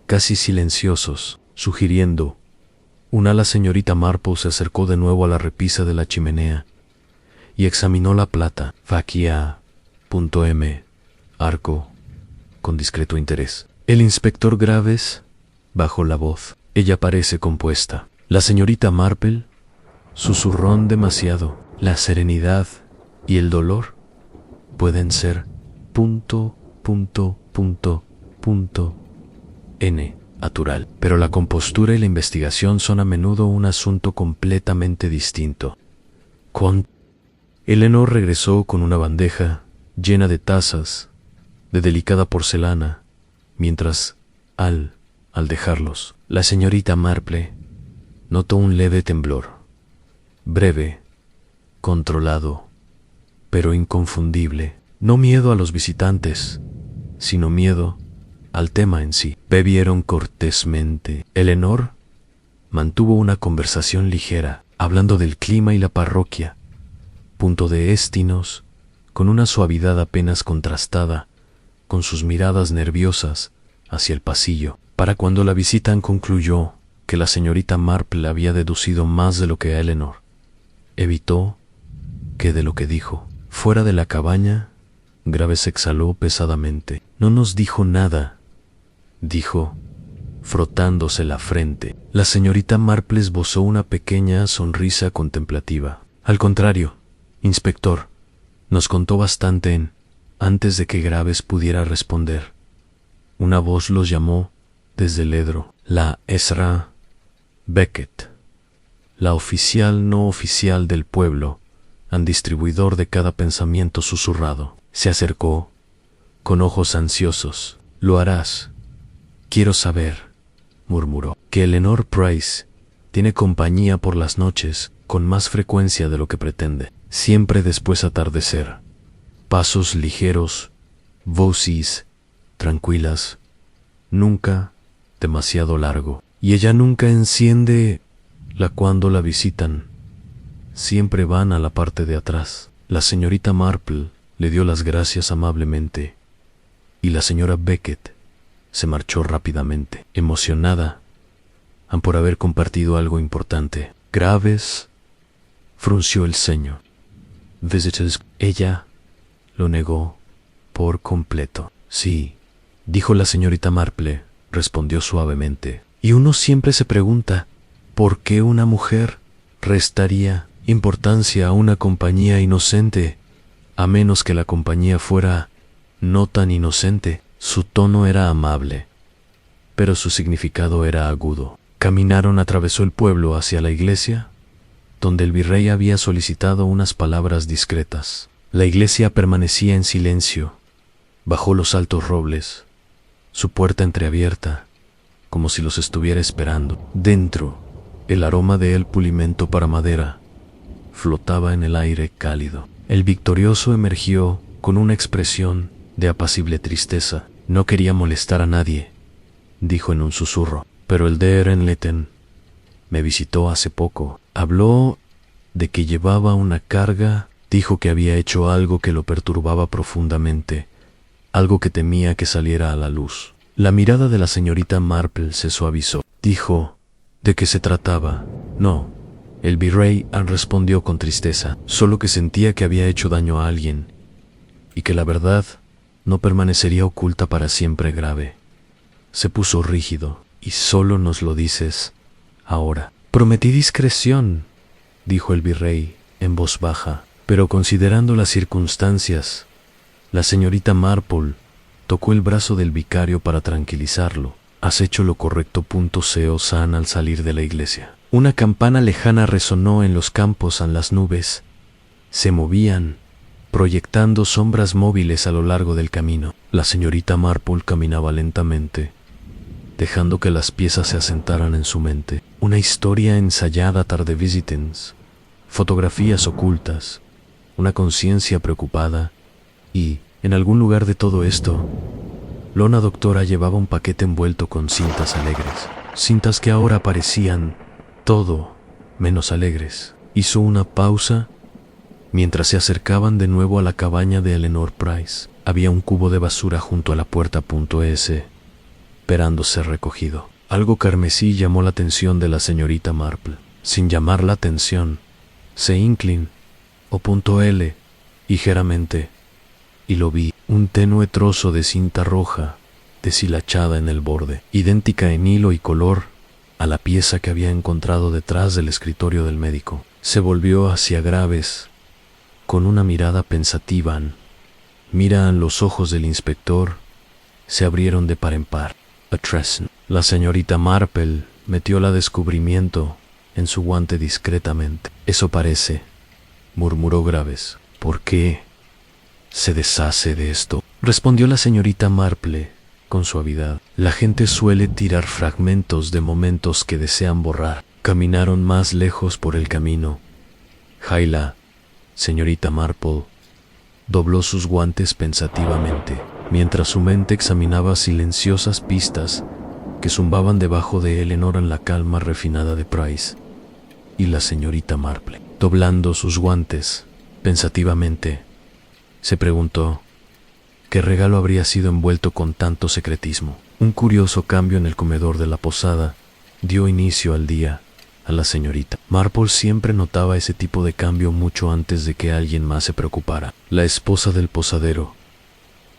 S2: casi silenciosos, sugiriendo. La señorita Marple se acercó de nuevo a la repisa de la chimenea y examinó la plata. Faquia.m. Arco, con discreto interés. El inspector Graves bajó la voz. Ella parece compuesta. La señorita Marple susurró demasiado. La serenidad y el dolor pueden ser ... natural, pero la compostura y la investigación son a menudo un asunto completamente distinto. Eleanor regresó con una bandeja llena de tazas de delicada porcelana, mientras, al dejarlos, la señorita Marple notó un leve temblor, breve, controlado, pero inconfundible. No miedo a los visitantes, sino miedo al tema en sí. Bebieron cortésmente. Eleanor mantuvo una conversación ligera, hablando del clima y la parroquia, punto de destinos, con una suavidad apenas contrastada con sus miradas nerviosas hacia el pasillo. Para cuando la visita concluyó que la señorita Marple había deducido más de lo que a Eleanor evitó que de lo que dijo. Fuera de la cabaña, Graves exhaló pesadamente. No nos dijo nada, dijo, frotándose la frente. La señorita Marple esbozó una pequeña sonrisa contemplativa. Al contrario, inspector, nos contó bastante antes de que Graves pudiera responder. Una voz los llamó desde el edro. La Ezra Beckett, la oficial no oficial del pueblo, distribuidor de cada pensamiento susurrado. Se acercó, con ojos ansiosos. Lo harás. Quiero saber, murmuró, que Eleanor Price tiene compañía por las noches. con más frecuencia de lo que pretende. Siempre después atardecer. Pasos ligeros, voces tranquilas, nunca demasiado largo. Y ella nunca enciende la cuando la visitan. Siempre van a la parte de atrás. La señorita Marple le dio las gracias amablemente y la señora Beckett se marchó rápidamente, emocionada por haber compartido algo importante. Graves frunció el ceño. Visitors. Ella lo negó por completo. Sí, dijo la señorita Marple, respondió suavemente. Y uno siempre se pregunta, ¿por qué una mujer restaría importancia a una compañía inocente, a menos que la compañía fuera no tan inocente? Su tono era amable, pero su significado era agudo. Caminaron, atravesó el pueblo hacia la iglesia, donde el virrey había solicitado unas palabras discretas. La iglesia permanecía en silencio, bajo los altos robles, su puerta entreabierta, como si los estuviera esperando. Dentro, el aroma del pulimento para madera flotaba en el aire cálido. El victorioso emergió con una expresión de apacible tristeza. No quería molestar a nadie, dijo en un susurro, pero el de Erenleten me visitó hace poco. Habló de que llevaba una carga, dijo que había hecho algo que lo perturbaba profundamente, algo que temía que saliera a la luz. La mirada de la señorita Marple se suavizó. Dijo, ¿de qué se trataba? No. El virrey respondió con tristeza, solo que sentía que había hecho daño a alguien, y que la verdad no permanecería oculta para siempre. Grave. Se puso rígido. Y solo nos lo dices ahora. Prometí discreción, dijo el virrey en voz baja, pero considerando las circunstancias, la señorita Marple tocó el brazo del vicario para tranquilizarlo. Has hecho lo correcto. Seo San al salir de la iglesia. Una campana lejana resonó en los campos. Las nubes se movían, proyectando sombras móviles a lo largo del camino. La señorita Marple caminaba lentamente, dejando que las piezas se asentaran en su mente. Una historia ensayada tarde visitens, fotografías ocultas, una conciencia preocupada y, en algún lugar de todo esto, Lona Doctora llevaba un paquete envuelto con cintas alegres. Cintas que ahora parecían todo menos alegres. Hizo una pausa mientras se acercaban de nuevo a la cabaña de Eleanor Price. Había un cubo de basura junto a la puerta. Esperando ser recogido. Algo carmesí llamó la atención de la señorita Marple. Sin llamar la atención, se inclinó ligeramente y lo vi. Un tenue trozo de cinta roja deshilachada en el borde, idéntica en hilo y color a la pieza que había encontrado detrás del escritorio del médico. Se volvió hacia Graves con una mirada pensativa. Los ojos del inspector se abrieron de par en par. La señorita Marple metió la descubrimiento en su guante discretamente. Eso parece, murmuró Graves. ¿Por qué se deshace de esto? Respondió la señorita Marple con suavidad. La gente suele tirar fragmentos de momentos que desean borrar. Caminaron más lejos por el camino. La señorita Marple dobló sus guantes pensativamente, mientras su mente examinaba silenciosas pistas que zumbaban debajo de Eleanor en la calma refinada de Price. Y la señorita Marple, doblando sus guantes pensativamente, se preguntó qué regalo habría sido envuelto con tanto secretismo. Un curioso cambio en el comedor de la posada dio inicio al día a la señorita Marple. Siempre notaba ese tipo de cambio mucho antes de que alguien más se preocupara. La esposa del posadero,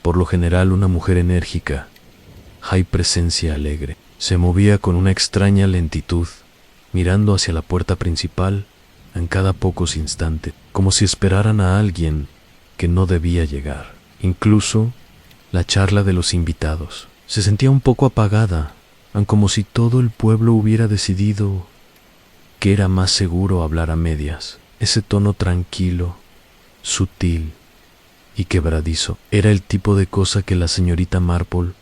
S2: por lo general una mujer enérgica, hay presencia alegre, se movía con una extraña lentitud, mirando hacia la puerta principal en cada pocos instantes, como si esperaran a alguien que no debía llegar. Incluso la charla de los invitados se sentía un poco apagada, como si todo el pueblo hubiera decidido que era más seguro hablar a medias. Ese tono tranquilo, sutil y quebradizo era el tipo de cosa que la señorita Marple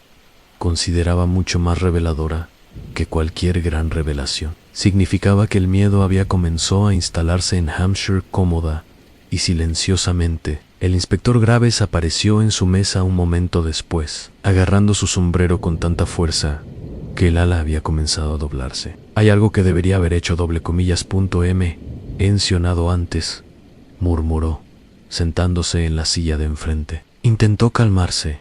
S2: consideraba mucho más reveladora que cualquier gran revelación. Significaba que el miedo había comenzado a instalarse en Hampshire cómoda y silenciosamente. El inspector Graves apareció en su mesa un momento después, agarrando su sombrero con tanta fuerza que el ala había comenzado a doblarse. Hay algo que debería haber hecho .m, he mencionado antes, murmuró, sentándose en la silla de enfrente. Intentó calmarse,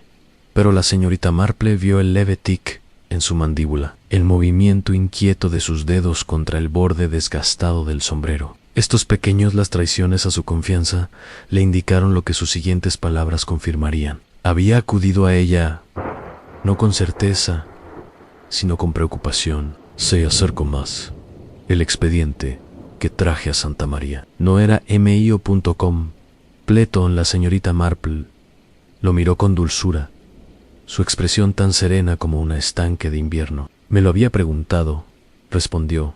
S2: pero la señorita Marple vio el leve tic en su mandíbula, el movimiento inquieto de sus dedos contra el borde desgastado del sombrero. Estos pequeños las traiciones a su confianza le indicaron lo que sus siguientes palabras confirmarían. Había acudido a ella, no con certeza, sino con preocupación. Se acercó más. El expediente que traje a Santa María no era mio.com. Pleton, la señorita Marple, lo miró con dulzura, su expresión tan serena como un estanque de invierno. Me lo había preguntado, respondió,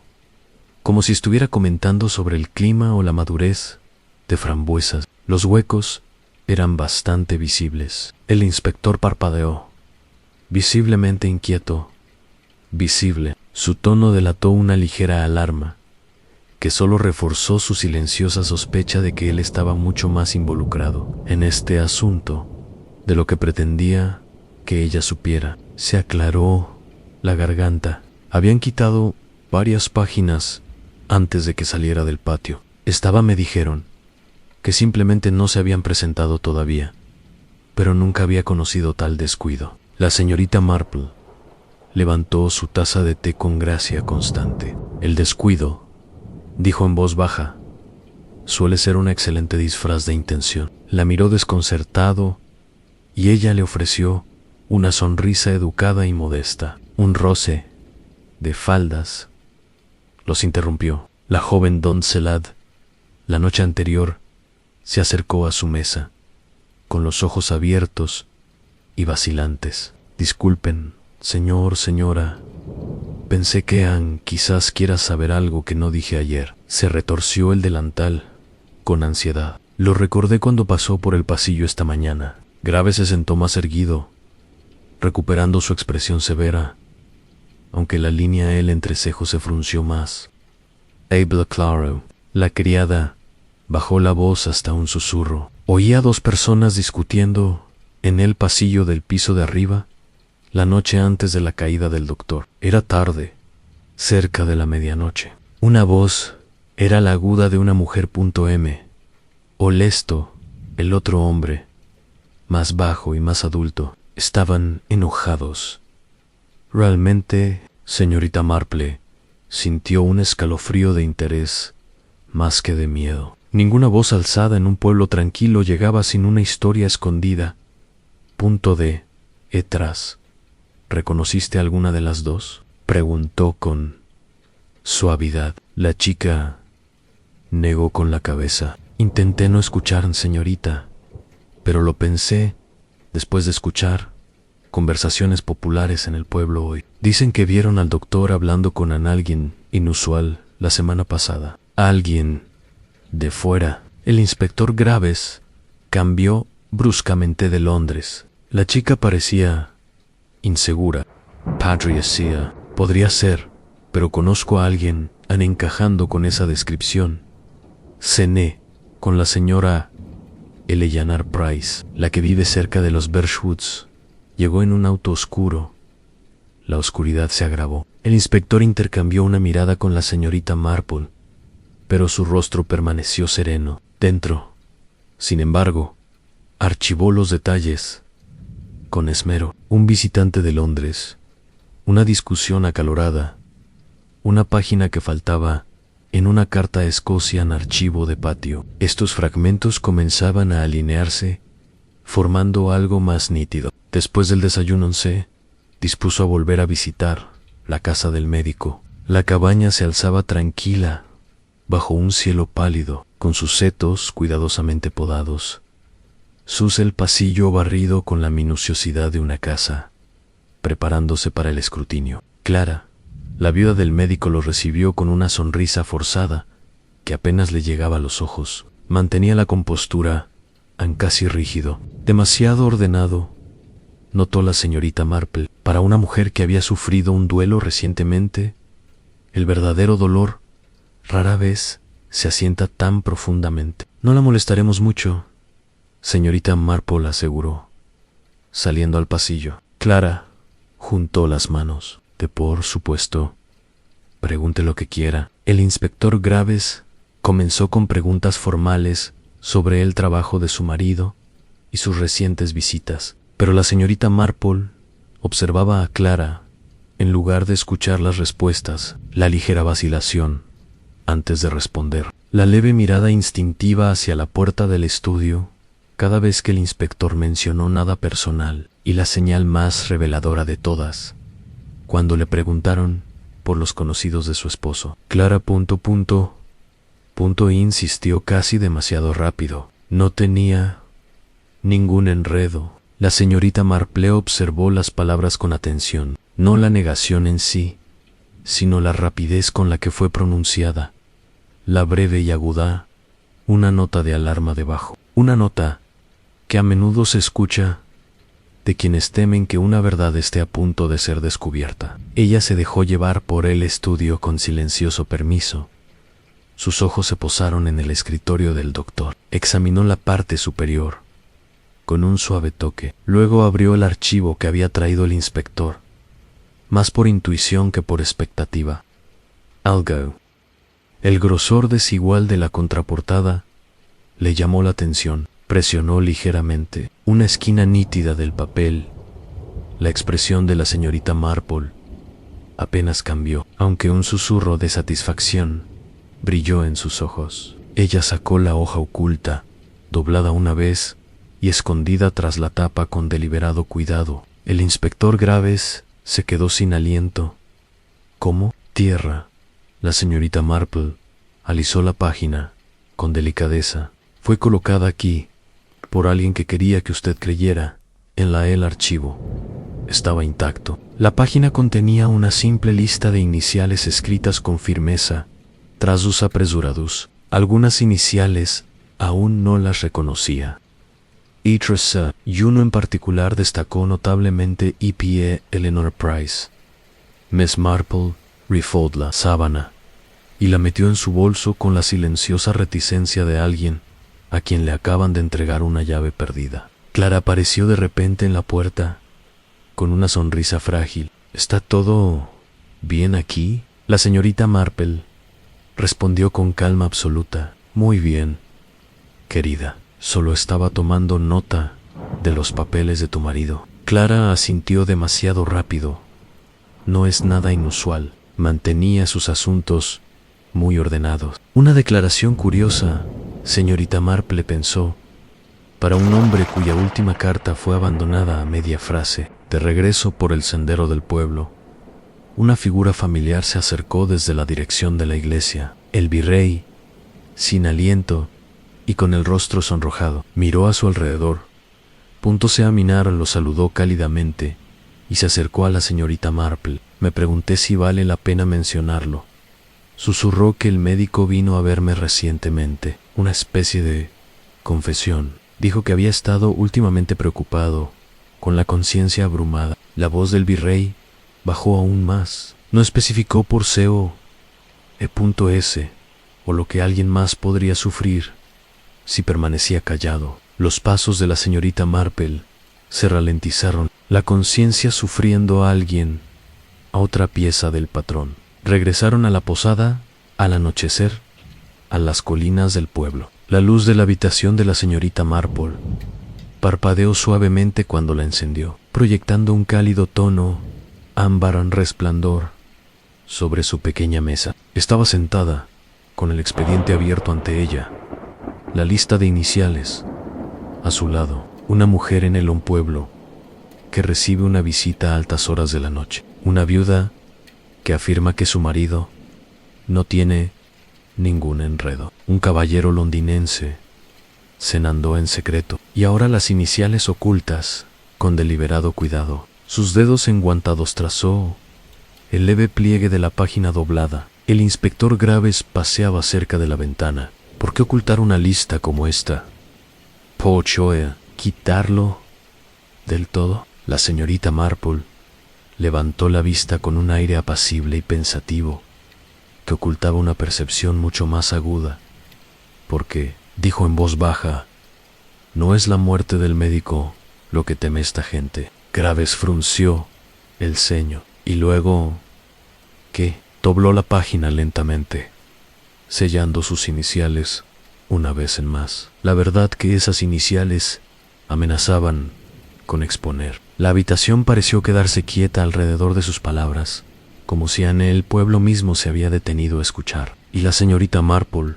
S2: como si estuviera comentando sobre el clima o la madurez de frambuesas. Los huecos eran bastante visibles. El inspector parpadeó, visiblemente inquieto. Visible. Su tono delató una ligera alarma, que solo reforzó su silenciosa sospecha de que él estaba mucho más involucrado en este asunto de lo que pretendía que ella supiera. Se aclaró la garganta. Habían quitado varias páginas antes de que saliera del patio. Me dijeron, que simplemente no se habían presentado todavía, pero nunca había conocido tal descuido. La señorita Marple levantó su taza de té con gracia constante. El descuido, dijo en voz baja, suele ser un excelente disfraz de intención. La miró desconcertado y ella le ofreció una sonrisa educada y modesta. Un roce de faldas los interrumpió. La joven Doncelad, la noche anterior, se acercó a su mesa, con los ojos abiertos y vacilantes. Disculpen, señor, señora. Pensé que Anne quizás quiera saber algo que no dije ayer. Se retorció el delantal con ansiedad. Lo recordé cuando pasó por el pasillo esta mañana. Graves se sentó más erguido, recuperando su expresión severa, aunque la línea del entrecejo se frunció más. Habla claro. La criada bajó la voz hasta un susurro. Oía a dos personas discutiendo en el pasillo del piso de arriba la noche antes de la caída del doctor. Era tarde, cerca de la medianoche. Una voz era la aguda de una mujer. M. Olesto, el otro hombre, más bajo y más adulto, estaban enojados. Realmente, señorita Marple sintió un escalofrío de interés más que de miedo. Ninguna voz alzada en un pueblo tranquilo llegaba sin una historia escondida. Etras. ¿Reconociste alguna de las dos?, preguntó con suavidad. La chica negó con la cabeza. Intenté no escuchar, señorita, pero lo pensé después de escuchar conversaciones populares en el pueblo hoy. Dicen que vieron al doctor hablando con alguien inusual la semana pasada. Alguien de fuera. El inspector Graves cambió bruscamente de Londres. La chica parecía insegura. Padre decía, podría ser, pero conozco a alguien encajando con esa descripción. Cené con la señora Eleanor Price, la que vive cerca de los Birchwoods. Llegó en un auto oscuro. La oscuridad se agravó. El inspector intercambió una mirada con la señorita Marple, pero su rostro permaneció sereno. Dentro, sin embargo, archivó los detalles con esmero. Un visitante de Londres, una discusión acalorada, una página que faltaba en una carta a Escocia en archivo de patio. Estos fragmentos comenzaban a alinearse, formando algo más nítido. Después del desayuno se dispuso a volver a visitar la casa del médico. La cabaña se alzaba tranquila bajo un cielo pálido, con sus setos cuidadosamente podados. Sus el pasillo barrido con la minuciosidad de una casa, preparándose para el escrutinio. Clara, la viuda del médico, lo recibió con una sonrisa forzada que apenas le llegaba a los ojos. Mantenía la compostura, casi rígido, demasiado ordenado, notó la señorita Marple. Para una mujer que había sufrido un duelo recientemente, El verdadero dolor rara vez se asienta tan profundamente. No la molestaremos mucho, señorita Marple aseguró, saliendo al pasillo. Clara juntó las manos. Por supuesto, pregunte lo que quiera. El inspector Graves comenzó con preguntas formales sobre el trabajo de su marido y sus recientes visitas, pero la señorita Marple observaba a Clara en lugar de escuchar las respuestas, la ligera vacilación antes de responder, la leve mirada instintiva hacia la puerta del estudio cada vez que el inspector mencionó nada personal, y la señal más reveladora de todas, cuando le preguntaron por los conocidos de su esposo. Clara insistió casi demasiado rápido. No tenía ningún enredo. La señorita Marple observó las palabras con atención, no la negación en sí, sino la rapidez con la que fue pronunciada, la breve y aguda, una nota de alarma debajo, una nota que a menudo se escucha de quienes temen que una verdad esté a punto de ser descubierta. Ella se dejó llevar por el estudio con silencioso permiso. Sus ojos se posaron en el escritorio del doctor. Examinó la parte superior con un suave toque. Luego abrió el archivo que había traído el inspector, más por intuición que por expectativa. Algo. El grosor desigual de la contraportada le llamó la atención. Presionó ligeramente una esquina nítida del papel. La expresión de la señorita Marple apenas cambió, aunque un susurro de satisfacción brilló en sus ojos. Ella sacó la hoja oculta, doblada una vez y escondida tras la tapa con deliberado cuidado. El inspector Graves se quedó sin aliento. ¿Cómo? Tierra. La señorita Marple alisó la página con delicadeza. Fue colocada aquí por alguien que quería que usted creyera. El archivo estaba intacto. La página contenía una simple lista de iniciales escritas con firmeza, trazus apresurados. Algunas iniciales aún no las reconocía. E-3 y uno en particular destacó notablemente E.P.E. Eleanor Price. Miss Marple refold la sábana y la metió en su bolso con la silenciosa reticencia de alguien a quien le acaban de entregar una llave perdida. Clara apareció de repente en la puerta, con una sonrisa frágil. ¿Está todo bien aquí? La señorita Marple respondió con calma absoluta. Muy bien, querida. Solo estaba tomando nota de los papeles de tu marido. Clara asintió demasiado rápido. No es nada inusual. Mantenía sus asuntos muy ordenados. Una declaración curiosa, señorita Marple pensó, para un hombre cuya última carta fue abandonada a media frase. De regreso por el sendero del pueblo, una figura familiar se acercó desde la dirección de la iglesia. El virrey, sin aliento y con el rostro sonrojado, miró a su alrededor. Puntóse a minar, lo saludó cálidamente y se acercó a la señorita Marple. Me pregunté si vale la pena mencionarlo. Susurró que el médico vino a verme recientemente. Una especie de confesión. Dijo que había estado últimamente preocupado, con la conciencia abrumada. La voz del virrey bajó aún más. No especificó por C.O.E.S. o lo que alguien más podría sufrir si permanecía callado. Los pasos de la señorita Marple se ralentizaron, la conciencia sufriendo a alguien, a otra pieza del patrón. Regresaron a la posada, al anochecer, a las colinas del pueblo. La luz de la habitación de la señorita Marple parpadeó suavemente cuando la encendió, proyectando un cálido tono ámbar resplandor sobre su pequeña mesa. Estaba sentada, con el expediente abierto ante ella, la lista de iniciales. A su lado, una mujer en el pueblo que recibe una visita a altas horas de la noche. Una viuda que afirma que su marido no tiene ningún enredo. Un caballero londinense cenando en secreto. Y ahora las iniciales ocultas, con deliberado cuidado. Sus dedos enguantados trazó el leve pliegue de la página doblada. El inspector Graves paseaba cerca de la ventana. ¿Por qué ocultar una lista como esta? ¿Pochoe quitarlo del todo? La señorita Marple levantó la vista con un aire apacible y pensativo. que ocultaba una percepción mucho más aguda, porque, dijo en voz baja, no es la muerte del médico lo que teme esta gente. Graves frunció el ceño y luego, ¿qué? Dobló la página lentamente, sellando sus iniciales una vez en más. La verdad que esas iniciales amenazaban con exponer. La habitación pareció quedarse quieta alrededor de sus palabras, como si en el pueblo mismo se había detenido a escuchar. Y la señorita Marple,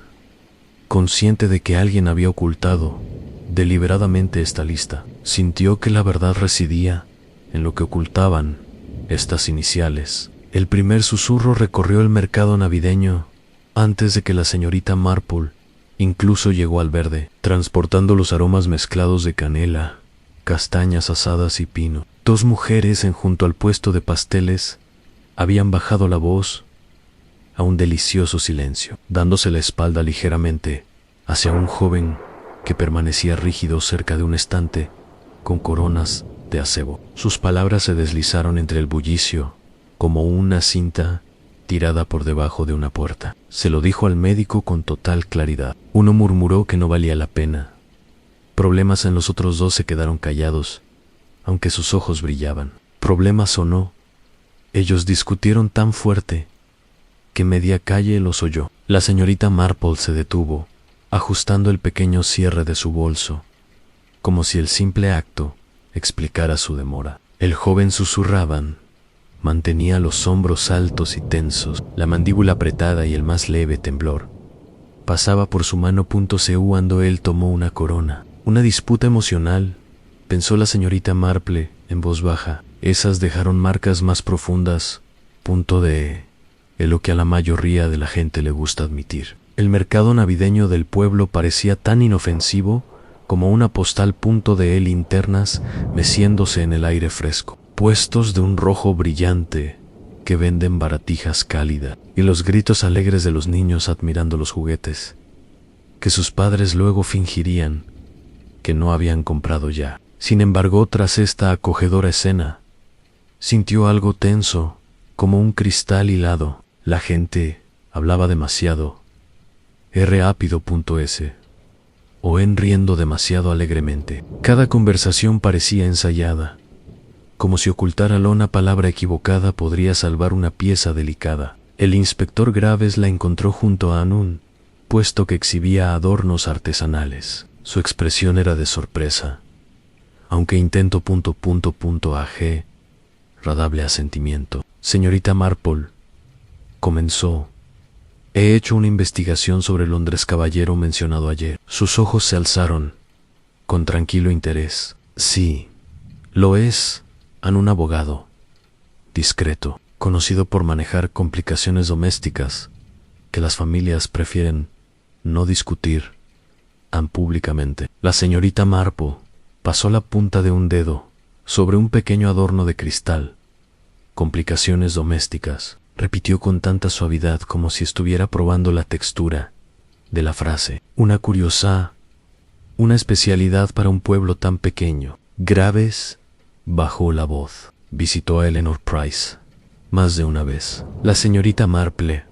S2: consciente de que alguien había ocultado deliberadamente esta lista, sintió que la verdad residía en lo que ocultaban estas iniciales. El primer susurro recorrió el mercado navideño antes de que la señorita Marple incluso llegó al verde, transportando los aromas mezclados de canela, castañas asadas y pino. Dos mujeres junto al puesto de pasteles habían bajado la voz a un delicioso silencio, dándose la espalda ligeramente hacia un joven que permanecía rígido cerca de un estante con coronas de acebo. Sus palabras se deslizaron entre el bullicio como una cinta tirada por debajo de una puerta. Se lo dijo al médico con total claridad. Uno murmuró que no valía la pena. Problemas en los otros dos se quedaron callados, aunque sus ojos brillaban. Problemas o no, ellos discutieron tan fuerte que media calle los oyó. La señorita Marple se detuvo, ajustando el pequeño cierre de su bolso, como si el simple acto explicara su demora. El joven susurraban. Mantenía los hombros altos y tensos, la mandíbula apretada y el más leve temblor pasaba por su mano. Cuando él tomó una corona. Una disputa emocional, pensó la señorita Marple en voz baja. Esas dejaron marcas más profundas. Es lo que a la mayoría de la gente le gusta admitir. El mercado navideño del pueblo parecía tan inofensivo como una postal. De linternas meciéndose en el aire fresco, puestos de un rojo brillante que venden baratijas cálidas, y los gritos alegres de los niños admirando los juguetes que sus padres luego fingirían que no habían comprado ya. Sin embargo, tras esta acogedora escena, sintió algo tenso, como un cristal hilado. La gente hablaba demasiado, rápido.s, o riendo demasiado alegremente. Cada conversación parecía ensayada, como si ocultar una palabra equivocada podría salvar una pieza delicada. El inspector Graves la encontró junto a un puesto que exhibía adornos artesanales. Su expresión era de sorpresa, aunque intentó agradable asentimiento. Señorita Marple, comenzó. He hecho una investigación sobre el Londres caballero mencionado ayer. Sus ojos se alzaron con tranquilo interés. Sí, lo es. Un abogado discreto, conocido por manejar complicaciones domésticas que las familias prefieren no discutir públicamente. La señorita Marple pasó la punta de un dedo sobre un pequeño adorno de cristal. Complicaciones domésticas, repitió con tanta suavidad como si estuviera probando la textura de la frase. Una curiosa, una especialidad para un pueblo tan pequeño. Graves bajó la voz. Visitó a Eleanor Price más de una vez. La señorita Marple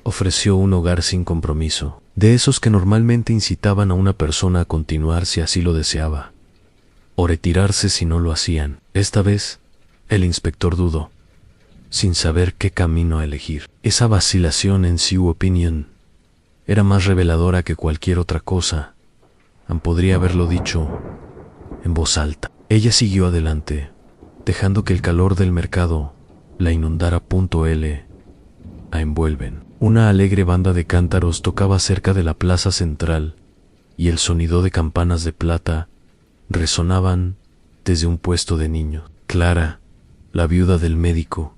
S2: ofreció un hogar sin compromiso, de esos que normalmente incitaban a una persona a continuar si así lo deseaba, o retirarse si no lo hacían. Esta vez, el inspector dudó, sin saber qué camino elegir. Esa vacilación en su opinión era más reveladora que cualquier otra cosa. Podría haberlo dicho en voz alta. Ella siguió adelante, dejando que el calor del mercado la inundara. A envuelven. Una alegre banda de cántaros tocaba cerca de la plaza central, y el sonido de campanas de plata resonaban desde un puesto de niños. Clara, la viuda del médico,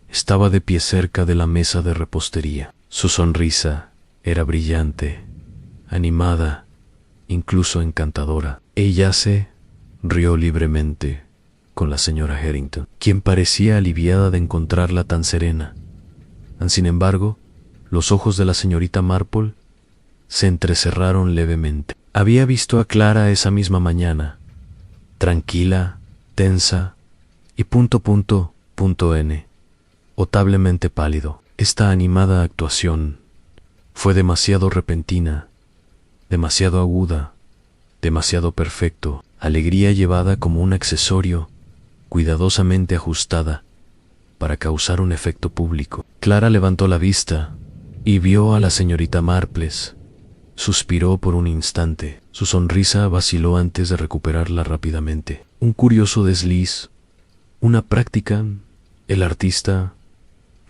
S2: estaba de pie cerca de la mesa de repostería. Su sonrisa era brillante, animada, incluso encantadora. Ella se rió libremente con la señora Harrington, quien parecía aliviada de encontrarla tan serena. Sin embargo, los ojos de la señorita Marple se entrecerraron levemente. Había visto a Clara esa misma mañana, tranquila, tensa y notablemente pálido. Esta animada actuación fue demasiado repentina, demasiado aguda, demasiado perfecto, alegría llevada como un accesorio, cuidadosamente ajustada, para causar un efecto público. Clara levantó la vista y vio a la señorita Marple. Suspiró por un instante. Su sonrisa vaciló antes de recuperarla rápidamente. Un curioso desliz, una práctica. El artista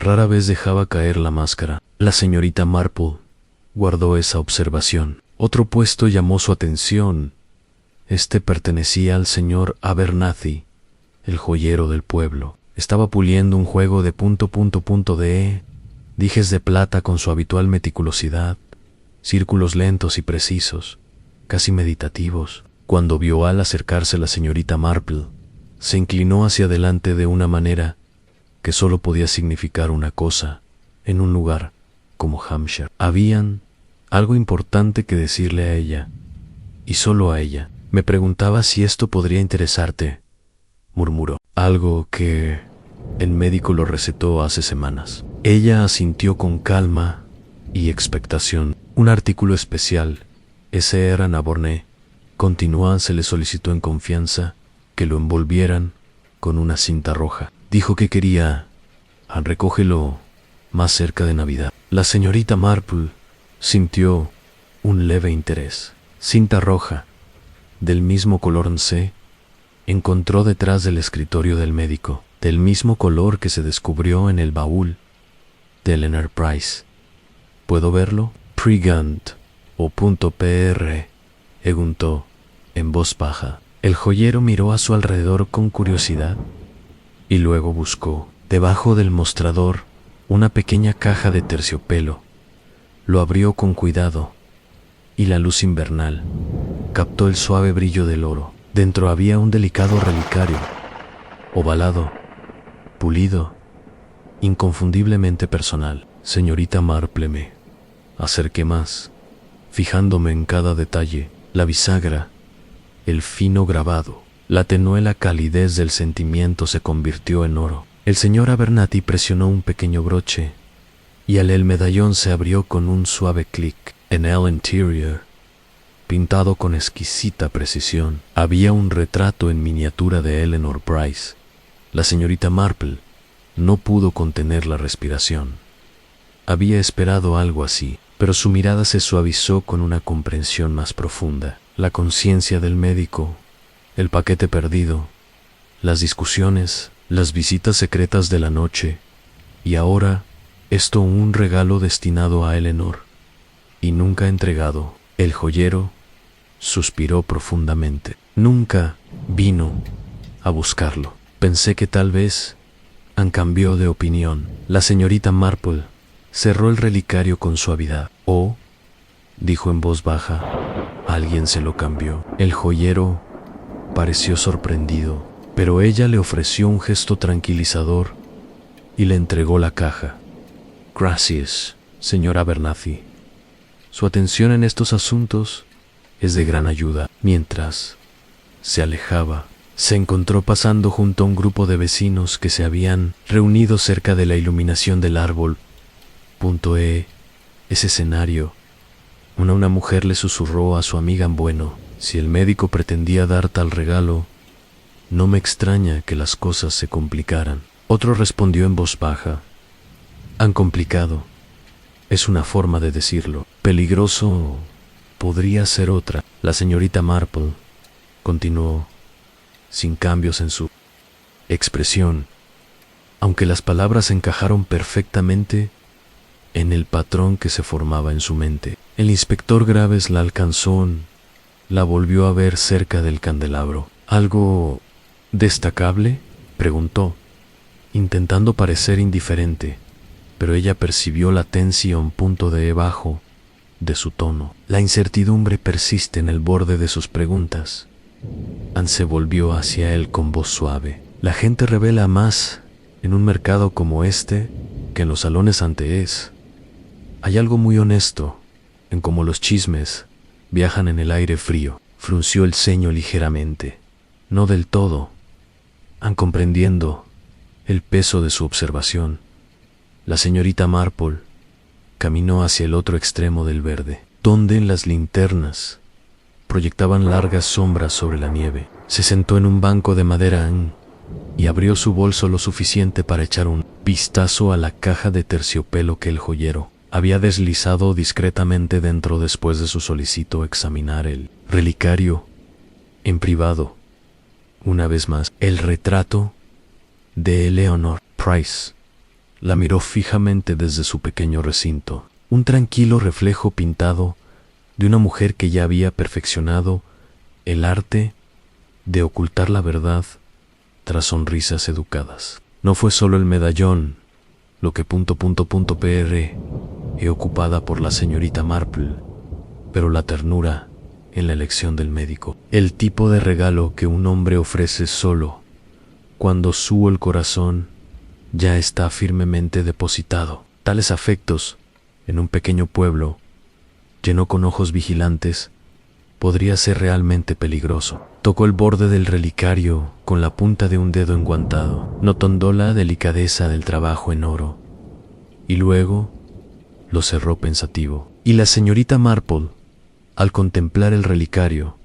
S2: rara vez dejaba caer la máscara. La señorita Marple guardó esa observación. Otro puesto llamó su atención. Este pertenecía al señor Abernathy, el joyero del pueblo. Estaba puliendo un juego de de dijes de plata con su habitual meticulosidad, círculos lentos y precisos, casi meditativos. Cuando vio al acercarse la señorita Marple, se inclinó hacia adelante de una manera que solo podía significar una cosa en un lugar como Hampshire. Habían algo importante que decirle a ella, y solo a ella. Me preguntaba si esto podría interesarte, murmuró. Algo que el médico lo recetó hace semanas. Ella asintió con calma y expectación. Un artículo especial, ese era Naborné. Continuó, se le solicitó en confianza que lo envolvieran con una cinta roja. Dijo que quería recógelo más cerca de Navidad. La señorita Marple sintió un leve interés. Cinta roja, del mismo color encontró detrás del escritorio del médico, del mismo color que se descubrió en el baúl de Eleanor Price. ¿Puedo verlo? Pregant o .pr, preguntó en voz baja. El joyero miró a su alrededor con curiosidad y luego buscó, debajo del mostrador, una pequeña caja de terciopelo. Lo abrió con cuidado y la luz invernal captó el suave brillo del oro. Dentro había un delicado relicario, ovalado, pulido, inconfundiblemente personal. Señorita Marple, me acerqué más, fijándome en cada detalle, la bisagra, el fino grabado. La tenue la calidez del sentimiento se convirtió en oro. El señor Abernathy presionó un pequeño broche y el medallón se abrió con un suave clic. En el interior, pintado con exquisita precisión, había un retrato en miniatura de Eleanor Price. La señorita Marple no pudo contener la respiración. Había esperado algo así, pero su mirada se suavizó con una comprensión más profunda. La conciencia del médico, el paquete perdido, las discusiones, las visitas secretas de la noche, y ahora esto un regalo destinado a Eleanor y nunca entregado. El joyero suspiró profundamente. Nunca vino a buscarlo. Pensé que tal vez cambió de opinión. La señorita Marple cerró el relicario con suavidad. Oh, dijo en voz baja, alguien se lo cambió. El joyero pareció sorprendido, pero ella le ofreció un gesto tranquilizador y le entregó la caja. Gracias, señor Abernathy. Su atención en estos asuntos es de gran ayuda. Mientras se alejaba, se encontró pasando junto a un grupo de vecinos que se habían reunido cerca de la iluminación del árbol. Ese escenario. Una mujer le susurró a su amiga en bueno, si el médico pretendía dar tal regalo, no me extraña que las cosas se complicaran. Otro respondió en voz baja, han complicado. Es una forma de decirlo. Peligroso podría ser otra. La señorita Marple continuó, sin cambios en su expresión, aunque las palabras encajaron perfectamente en el patrón que se formaba en su mente. El inspector Graves la alcanzó, la volvió a ver cerca del candelabro. ¿Algo destacable?, preguntó, intentando parecer indiferente, pero ella percibió la tensión bajo de su tono. La incertidumbre persiste en el borde de sus preguntas. Anne se volvió hacia él con voz suave. La gente revela más en un mercado como este que en los salones antes. Hay algo muy honesto en cómo los chismes viajan en el aire frío. Frunció el ceño ligeramente. No del todo. Anne, comprendiendo el peso de su observación, La señorita Marple caminó hacia el otro extremo del verde, donde las linternas proyectaban largas sombras sobre la nieve. Se sentó en un banco de madera y abrió su bolso lo suficiente para echar un vistazo a la caja de terciopelo que el joyero había deslizado discretamente dentro después de su solicito examinar el relicario en privado. Una vez más, el retrato de Eleanor Price la miró fijamente desde su pequeño recinto, un tranquilo reflejo pintado de una mujer que ya había perfeccionado el arte de ocultar la verdad tras sonrisas educadas. No fue solo el medallón lo que .pr ocupada por la señorita Marple, pero la ternura en la elección del médico, el tipo de regalo que un hombre ofrece solo cuando el corazón ya está firmemente depositado. Tales afectos, en un pequeño pueblo lleno con ojos vigilantes, podría ser realmente peligroso. Tocó el borde del relicario con la punta de un dedo enguantado, notando la delicadeza del trabajo en oro, y luego lo cerró pensativo. Y la señorita Marple, al contemplar el relicario,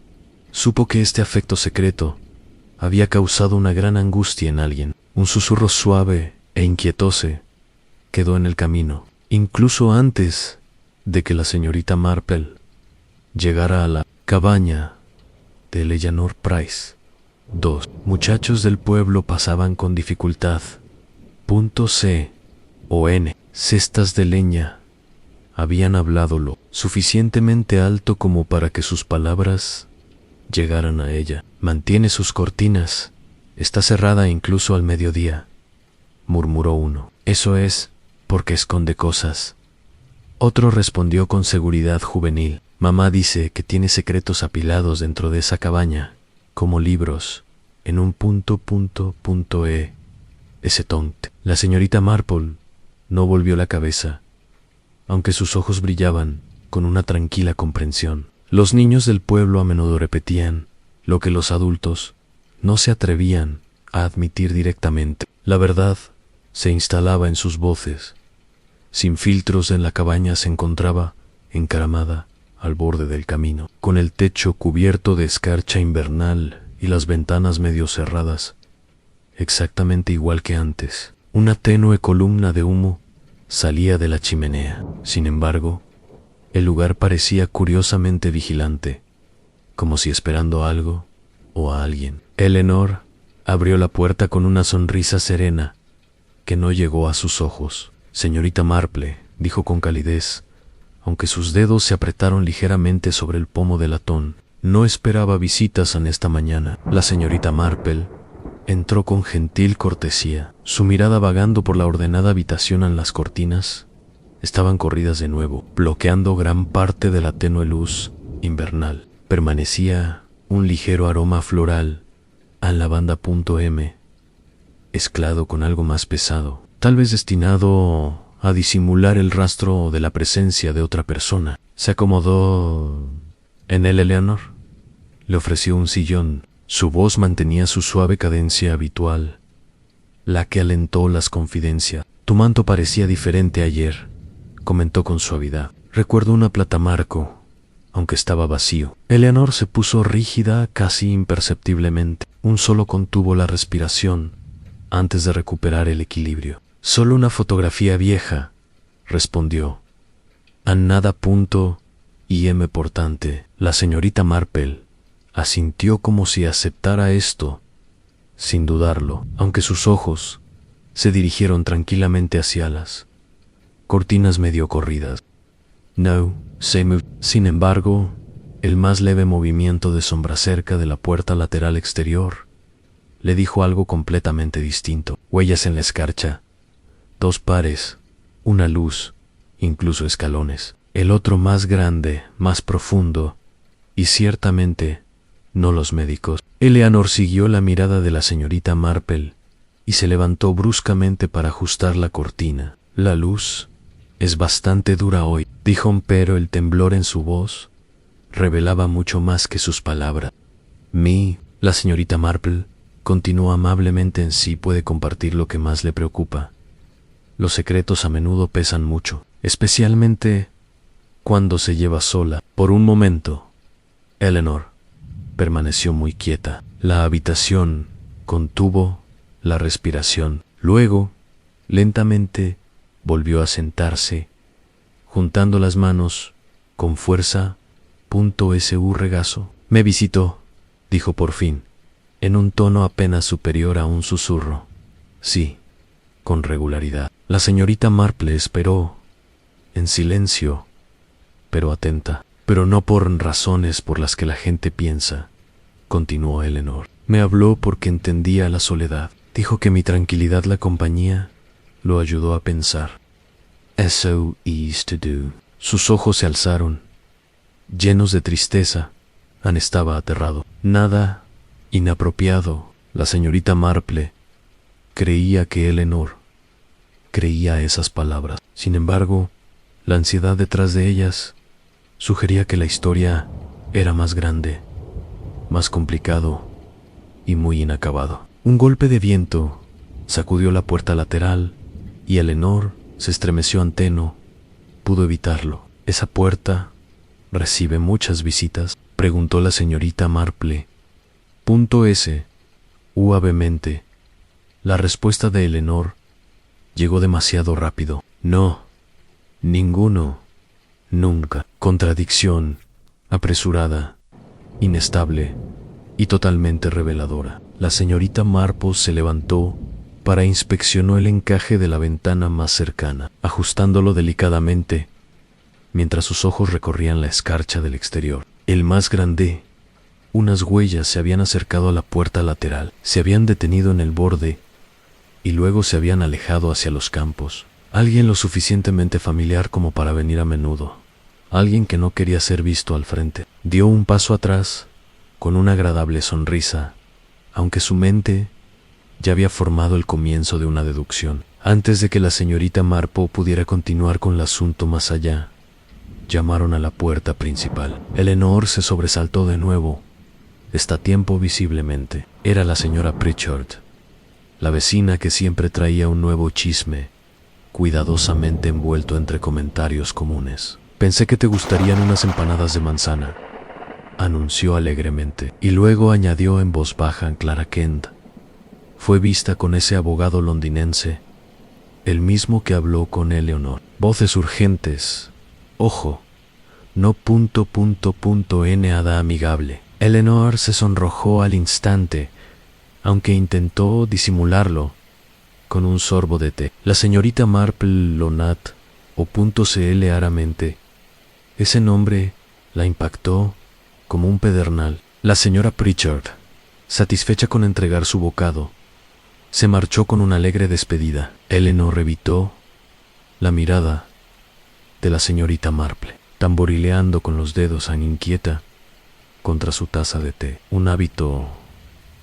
S2: supo que este afecto secreto había causado una gran angustia en alguien. Un susurro suave e inquietóse quedó en el camino, incluso antes de que la señorita Marple llegara a la cabaña de Eleanor Price. 2 muchachos del pueblo pasaban con dificultad. C o N cestas de leña habían hablado lo suficientemente alto como para que sus palabras llegaran a ella. Mantiene sus cortinas. Está cerrada incluso al mediodía, murmuró uno. Eso es porque esconde cosas. Otro respondió con seguridad juvenil. Mamá dice que tiene secretos apilados dentro de esa cabaña, como libros, en un ese tonte. La señorita Marple no volvió la cabeza, aunque sus ojos brillaban con una tranquila comprensión. Los niños del pueblo a menudo repetían lo que los adultos no se atrevían a admitir directamente. La verdad se instalaba en sus voces. Sin filtros, en la cabaña se encontraba encaramada al borde del camino, con el techo cubierto de escarcha invernal y las ventanas medio cerradas, exactamente igual que antes. Una tenue columna de humo salía de la chimenea. Sin embargo, el lugar parecía curiosamente vigilante, como si esperando algo o a alguien. Eleanor abrió la puerta con una sonrisa serena que no llegó a sus ojos. Señorita Marple, dijo con calidez, aunque sus dedos se apretaron ligeramente sobre el pomo del latón. No esperaba visitas en esta mañana. La señorita Marple entró con gentil cortesía. Su mirada vagando por la ordenada habitación en las cortinas estaban corridas de nuevo, bloqueando gran parte de la tenue luz invernal. Permanecía un ligero aroma floral al lavanda.m, mezclado con algo más pesado, tal vez destinado a disimular el rastro de la presencia de otra persona. Se acomodó en él. Eleanor le ofreció un sillón. Su voz mantenía su suave cadencia habitual, la que alentó las confidencias. Tu manto parecía diferente ayer, comentó con suavidad. Recuerdo una platamarco, aunque estaba vacío. Eleanor se puso rígida casi imperceptiblemente. Un solo contuvo la respiración antes de recuperar el equilibrio. Solo una fotografía vieja, respondió. A nada .im portante. La señorita Marple asintió como si aceptara esto, sin dudarlo, aunque sus ojos se dirigieron tranquilamente hacia las cortinas medio corridas. No, se moved. Sin embargo, el más leve movimiento de sombra cerca de la puerta lateral exterior le dijo algo completamente distinto. Huellas en la escarcha, 2 pares, una luz, incluso escalones. El otro más grande, más profundo, y ciertamente no los médicos. Eleanor siguió la mirada de la señorita Marple y se levantó bruscamente para ajustar la cortina. La luz es bastante dura hoy, dijo, pero el temblor en su voz revelaba mucho más que sus palabras. La señorita Marple continuó amablemente, en sí puede compartir lo que más le preocupa. Los secretos a menudo pesan mucho, especialmente cuando se lleva sola. Por un momento, Eleanor permaneció muy quieta. La habitación contuvo la respiración. Luego, lentamente, volvió a sentarse, juntando las manos con fuerza. Su regazo. Me visitó, dijo por fin, en un tono apenas superior a un susurro. Sí, con regularidad. La señorita Marple esperó, en silencio, pero atenta. Pero no por razones por las que la gente piensa, continuó Eleanor. Me habló porque entendía la soledad. Dijo que mi tranquilidad, la compañía, lo ayudó a pensar. Eso is to do. Sus ojos se alzaron, llenos de tristeza. Anne estaba aterrado. Nada inapropiado. La señorita Marple creía que Eleanor creía esas palabras. Sin embargo, la ansiedad detrás de ellas sugería que la historia era más grande, más complicado y muy inacabado. Un golpe de viento sacudió la puerta lateral y Eleanor se estremeció ante no pudo evitarlo. ¿Esa puerta recibe muchas visitas?, preguntó la señorita Marple. Suavemente. La respuesta de Eleanor llegó demasiado rápido. No, ninguno, nunca. Contradicción, apresurada, inestable y totalmente reveladora. La señorita Marple se levantó para inspeccionar el encaje de la ventana más cercana, ajustándolo delicadamente, mientras sus ojos recorrían la escarcha del exterior. El más grande. Unas huellas se habían acercado a la puerta lateral, se habían detenido en el borde y luego se habían alejado hacia los campos. Alguien lo suficientemente familiar como para venir a menudo. Alguien que no quería ser visto al frente. Dio un paso atrás, con una agradable sonrisa, aunque su mente ya había formado el comienzo de una deducción. Antes de que la señorita Marple pudiera continuar con el asunto más allá, llamaron a la puerta principal. Eleanor se sobresaltó de nuevo, a tiempo visiblemente. Era la señora Pritchard, la vecina que siempre traía un nuevo chisme, cuidadosamente envuelto entre comentarios comunes. Pensé que te gustarían unas empanadas de manzana, anunció alegremente, y luego añadió en voz baja a Clara Kent. Fue vista con ese abogado londinense, el mismo que habló con Eleanor. Voces urgentes. Ojo, no ... nada amigable. Eleanor se sonrojó al instante, aunque intentó disimularlo con un sorbo de té. La señorita Marple Lonat, .cl aramente. Ese nombre la impactó como un pedernal. La señora Pritchard, satisfecha con entregar su bocado, se marchó con una alegre despedida. Eleanor evitó la mirada de la señorita Marple, tamborileando con los dedos tan inquieta contra su taza de té. Un hábito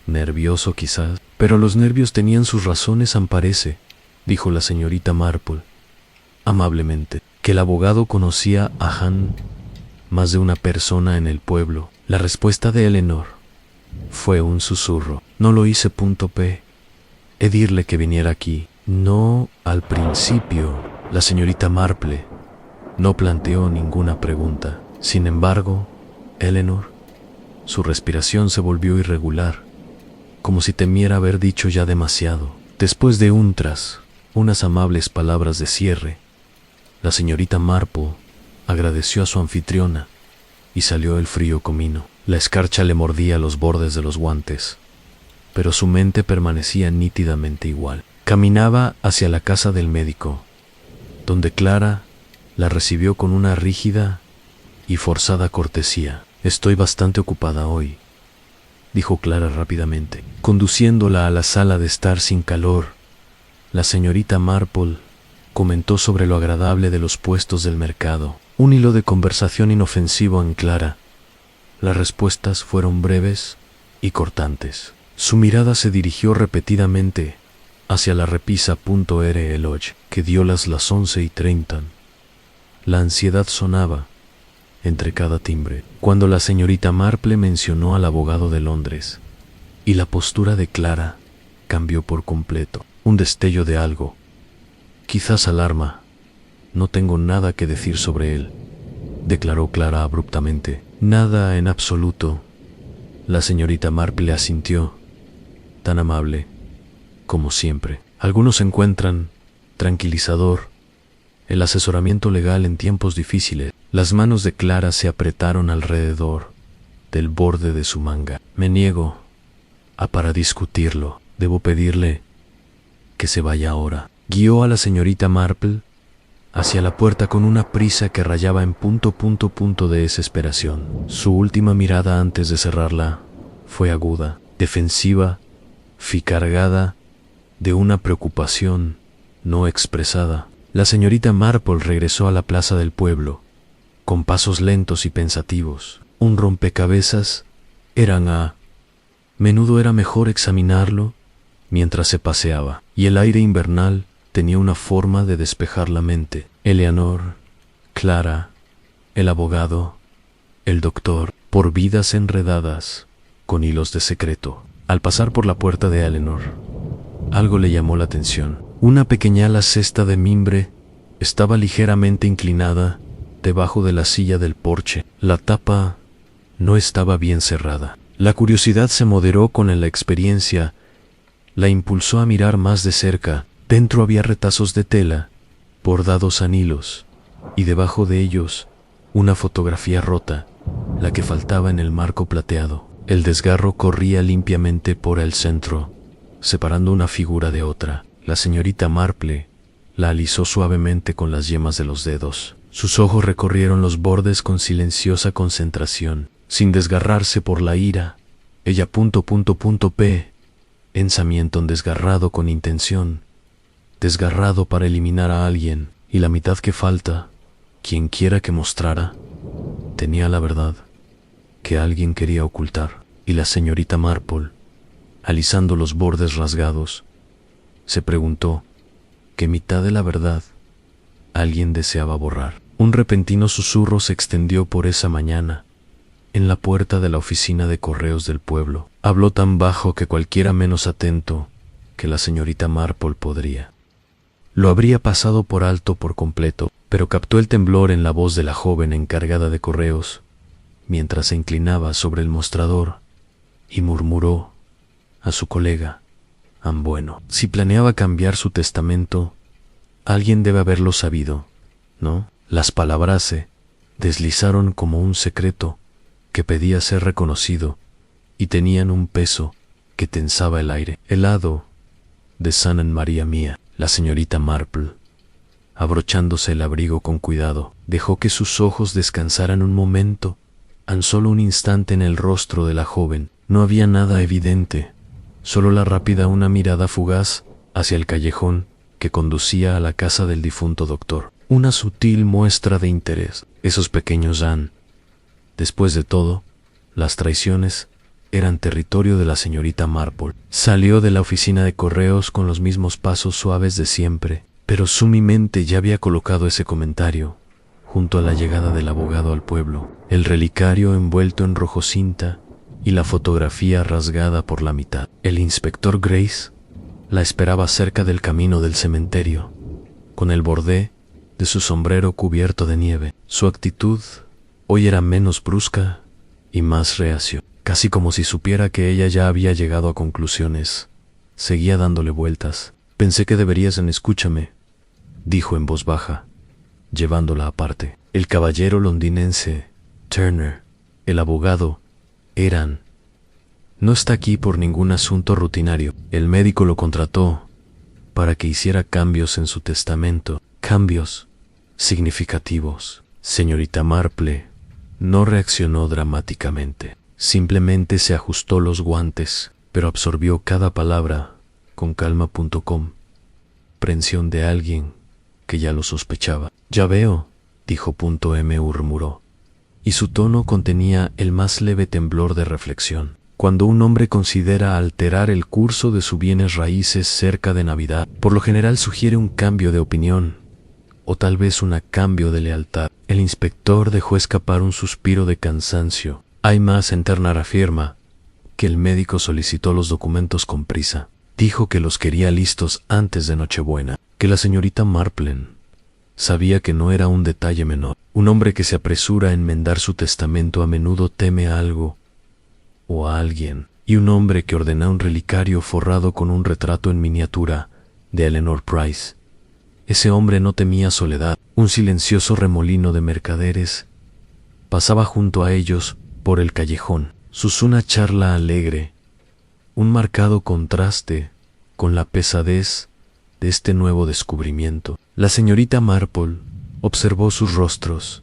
S2: nervioso quizás, pero los nervios tenían sus razones, parece, dijo la señorita Marple, amablemente, que el abogado conocía a Han, más de una persona en el pueblo. La respuesta de Eleanor fue un susurro. No lo hice. Pedirle que viniera aquí. No, al principio, la señorita Marple no planteó ninguna pregunta. Sin embargo, Eleanor, su respiración se volvió irregular, como si temiera haber dicho ya demasiado. Después de unas amables palabras de cierre, la señorita Marple agradeció a su anfitriona y salió el frío comino. La escarcha le mordía los bordes de los guantes, pero su mente permanecía nítidamente igual. Caminaba hacia la casa del médico, donde Clara la recibió con una rígida y forzada cortesía. Estoy bastante ocupada hoy, dijo Clara rápidamente, conduciéndola a la sala de estar sin calor. La señorita Marple comentó sobre lo agradable de los puestos del mercado, un hilo de conversación inofensivo en Clara. Las respuestas fueron breves y cortantes. Su mirada se dirigió repetidamente hacia la repisa .reloj, que dio las 11:30. La ansiedad sonaba entre cada timbre, cuando la señorita Marple mencionó al abogado de Londres, y la postura de Clara cambió por completo. Un destello de algo Quizás alarma. No tengo nada que decir sobre él, declaró Clara abruptamente. Nada en absoluto. La señorita Marple asintió, tan amable como siempre. Algunos encuentran tranquilizador el asesoramiento legal en tiempos difíciles. Las manos de Clara se apretaron alrededor del borde de su manga. Me niego a para discutirlo. Debo pedirle que se vaya ahora. Guió a la señorita Marple hacia la puerta con una prisa que rayaba en punto de desesperación. Su última mirada antes de cerrarla fue aguda, defensiva, cargada de una preocupación no expresada. La señorita Marple regresó a la plaza del pueblo, con pasos lentos y pensativos. Un rompecabezas menudo era mejor examinarlo mientras se paseaba, y el aire invernal tenía una forma de despejar la mente. Eleanor, Clara, el abogado, el doctor, por vidas enredadas con hilos de secreto. Al pasar por la puerta de Eleanor, algo le llamó la atención. Una pequeña cesta de mimbre estaba ligeramente inclinada debajo de la silla del porche. La tapa no estaba bien cerrada. La curiosidad se moderó con la experiencia. La impulsó a mirar más de cerca. Dentro había retazos de tela, bordados en hilos, y debajo de ellos una fotografía rota, la que faltaba en el marco plateado. El desgarro corría limpiamente por el centro, separando una figura de otra. La señorita Marple la alisó suavemente con las yemas de los dedos. Sus ojos recorrieron los bordes con silenciosa concentración, sin desgarrarse por la ira. Ella pensamiento desgarrado con intención, desgarrado para eliminar a alguien, y la mitad que falta, quien quiera que mostrara, tenía la verdad que alguien quería ocultar. Y la señorita Marple, alisando los bordes rasgados, se preguntó qué mitad de la verdad alguien deseaba borrar. Un repentino susurro se extendió por esa mañana en la puerta de la oficina de correos del pueblo. Habló tan bajo que cualquiera menos atento que la señorita Marple podría. Lo habría pasado por alto por completo, pero captó el temblor en la voz de la joven encargada de correos, mientras se inclinaba sobre el mostrador, y murmuró a su colega: bueno, si planeaba cambiar su testamento, alguien debe haberlo sabido, ¿no? Las palabras se deslizaron como un secreto que pedía ser reconocido, y tenían un peso que tensaba el aire. Helado de San María mía. La señorita Marple, abrochándose el abrigo con cuidado, dejó que sus ojos descansaran un momento, tan solo un instante, en el rostro de la joven. No había nada evidente, solo la rápida, una mirada fugaz hacia el callejón que conducía a la casa del difunto doctor. Una sutil muestra de interés. Esos pequeños Después de todo, las traiciones eran territorio de la señorita Marple. Salió de la oficina de correos con los mismos pasos suaves de siempre, pero su mente ya había colocado ese comentario junto a la llegada del abogado al pueblo, el relicario envuelto en rojo cinta y la fotografía rasgada por la mitad. El inspector Grace la esperaba cerca del camino del cementerio, con el borde de su sombrero cubierto de nieve. Su actitud hoy era menos brusca y más reacio, casi como si supiera que ella ya había llegado a conclusiones. Seguía dándole vueltas. Pensé que deberías escúchame, dijo en voz baja, llevándola aparte. El caballero londinense, Turner, el abogado, no está aquí por ningún asunto rutinario. El médico lo contrató para que hiciera cambios en su testamento, cambios significativos. Señorita Marple no reaccionó dramáticamente. Simplemente se ajustó los guantes, pero absorbió cada palabra con calma. Comprensión de alguien que ya lo sospechaba. Ya veo, dijo. Murmuró, y su tono contenía el más leve temblor de reflexión. Cuando un hombre considera alterar el curso de sus bienes raíces cerca de Navidad, por lo general sugiere un cambio de opinión, o tal vez un cambio de lealtad. El inspector dejó escapar un suspiro de cansancio. Hay más en Turner afirma que el médico solicitó los documentos con prisa. Dijo que los quería listos antes de Nochebuena, que la señorita Marple sabía que no era un detalle menor. Un hombre que se apresura a enmendar su testamento a menudo teme a algo o a alguien, y un hombre que ordena un relicario forrado con un retrato en miniatura de Eleanor Price. Ese hombre no temía soledad. Un silencioso remolino de mercaderes pasaba junto a ellos por el callejón. Sus una charla alegre, un marcado contraste con la pesadez de este nuevo descubrimiento. La señorita Marple observó sus rostros,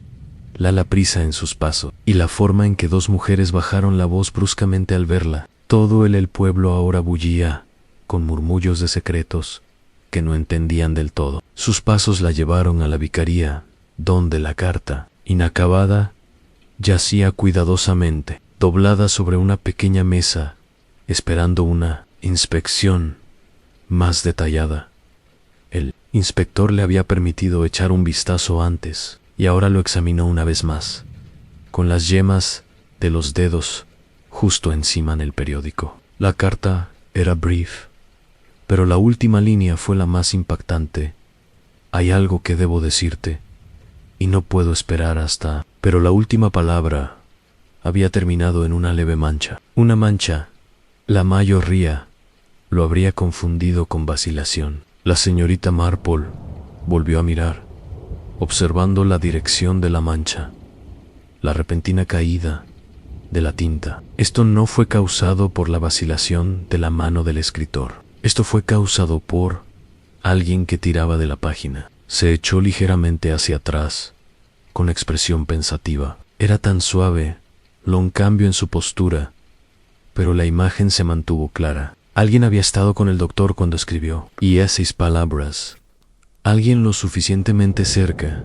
S2: la prisa en sus pasos, y la forma en que dos mujeres bajaron la voz bruscamente al verla. Todo el pueblo ahora bullía, con murmullos de secretos que no entendían del todo. Sus pasos la llevaron a la vicaría, donde la carta, inacabada, yacía cuidadosamente, doblada sobre una pequeña mesa, esperando una inspección más detallada. El inspector le había permitido echar un vistazo antes, y ahora lo examinó una vez más, con las yemas de los dedos justo encima en el periódico. La carta era brief, pero la última línea fue la más impactante. Hay algo que debo decirte, y no puedo esperar hasta... Pero la última palabra había terminado en una leve mancha. Una mancha. La mayoría lo habría confundido con vacilación. La señorita Marple volvió a mirar, observando la dirección de la mancha, la repentina caída de la tinta. Esto no fue causado por la vacilación de la mano del escritor. Esto fue causado por alguien que tiraba de la página. Se echó ligeramente hacia atrás, con expresión pensativa. Era tan suave, un cambio en su postura, pero la imagen se mantuvo clara. Alguien había estado con el doctor cuando escribió, y esas palabras. Alguien lo suficientemente cerca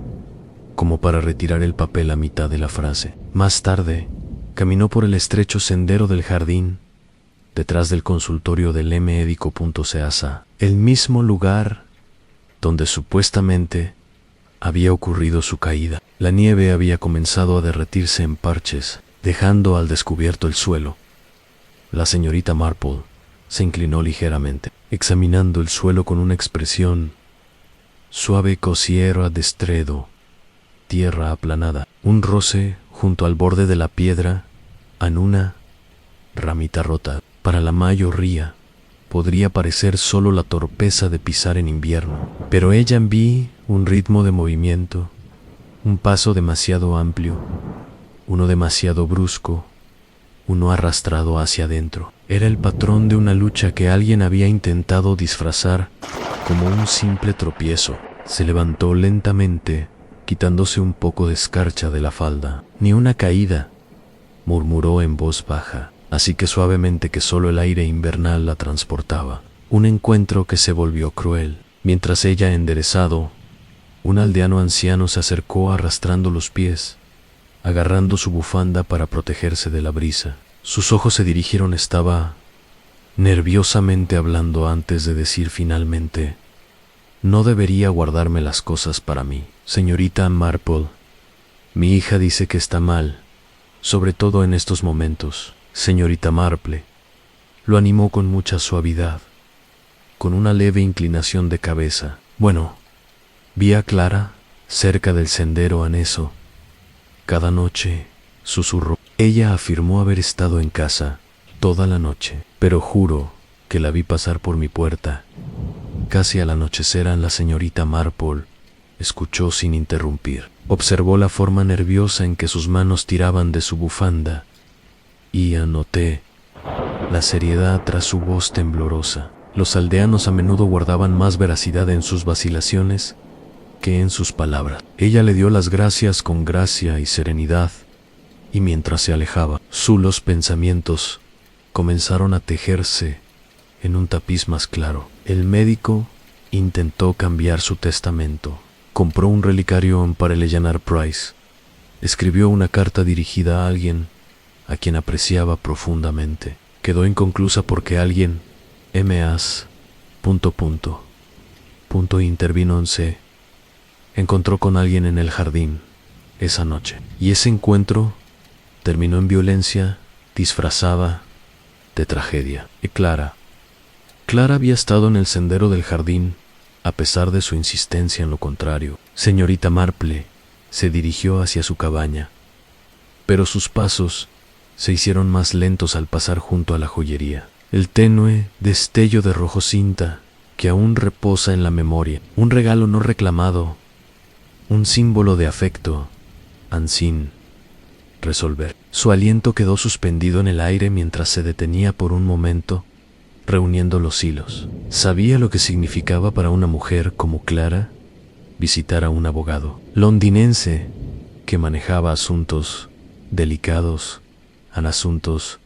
S2: como para retirar el papel a mitad de la frase. Más tarde, caminó por el estrecho sendero del jardín, detrás del consultorio del médico.casa, el mismo lugar donde supuestamente había ocurrido su caída. La nieve había comenzado a derretirse en parches, dejando al descubierto el suelo. La señorita Marple se inclinó ligeramente, examinando el suelo con una expresión suave. Cosiera destredo, tierra aplanada, un roce junto al borde de la piedra, en una ramita rota. Para la mayoría podría parecer solo la torpeza de pisar en invierno, pero ella vi un ritmo de movimiento, un paso demasiado amplio, uno demasiado brusco, uno arrastrado hacia adentro. Era el patrón de una lucha que alguien había intentado disfrazar como un simple tropiezo. Se levantó lentamente, quitándose un poco de escarcha de la falda. Ni una caída, murmuró en voz baja, así que suavemente que solo el aire invernal la transportaba. Un encuentro que se volvió cruel. Mientras ella enderezado, un aldeano anciano se acercó arrastrando los pies, agarrando su bufanda para protegerse de la brisa. Sus ojos se dirigieron. Estaba nerviosamente hablando antes de decir finalmente: no debería guardarme las cosas para mí. Señorita Marple, mi hija dice que está mal, sobre todo en estos momentos. Señorita Marple lo animó con mucha suavidad, con una leve inclinación de cabeza. Bueno, vi a Clara cerca del sendero en eso. Cada noche, susurró. Ella afirmó haber estado en casa toda la noche, pero juro que la vi pasar por mi puerta. Casi al anochecer. La señorita Marple escuchó sin interrumpir. Observó la forma nerviosa en que sus manos tiraban de su bufanda y anoté la seriedad tras su voz temblorosa. Los aldeanos a menudo guardaban más veracidad en sus vacilaciones que en sus palabras. Ella le dio las gracias con gracia y serenidad, y mientras se alejaba, los pensamientos comenzaron a tejerse en un tapiz más claro. El médico intentó cambiar su testamento. Compró un relicario para Eleanor Price. Escribió una carta dirigida a alguien a quien apreciaba profundamente. Quedó inconclusa porque alguien, intervino en se encontró con alguien en el jardín esa noche. Y ese encuentro terminó en violencia disfrazada de tragedia. Y Clara Clara había estado en el sendero del jardín, a pesar de su insistencia en lo contrario. Señorita Marple se dirigió hacia su cabaña, pero sus pasos se hicieron más lentos al pasar junto a la joyería. El tenue destello de rojo cinta que aún reposa en la memoria, un regalo no reclamado, un símbolo de afecto, sin resolver. Su aliento quedó suspendido en el aire mientras se detenía por un momento, reuniendo los hilos. Sabía lo que significaba para una mujer como Clara visitar a un abogado londinense que manejaba asuntos delicados, asuntos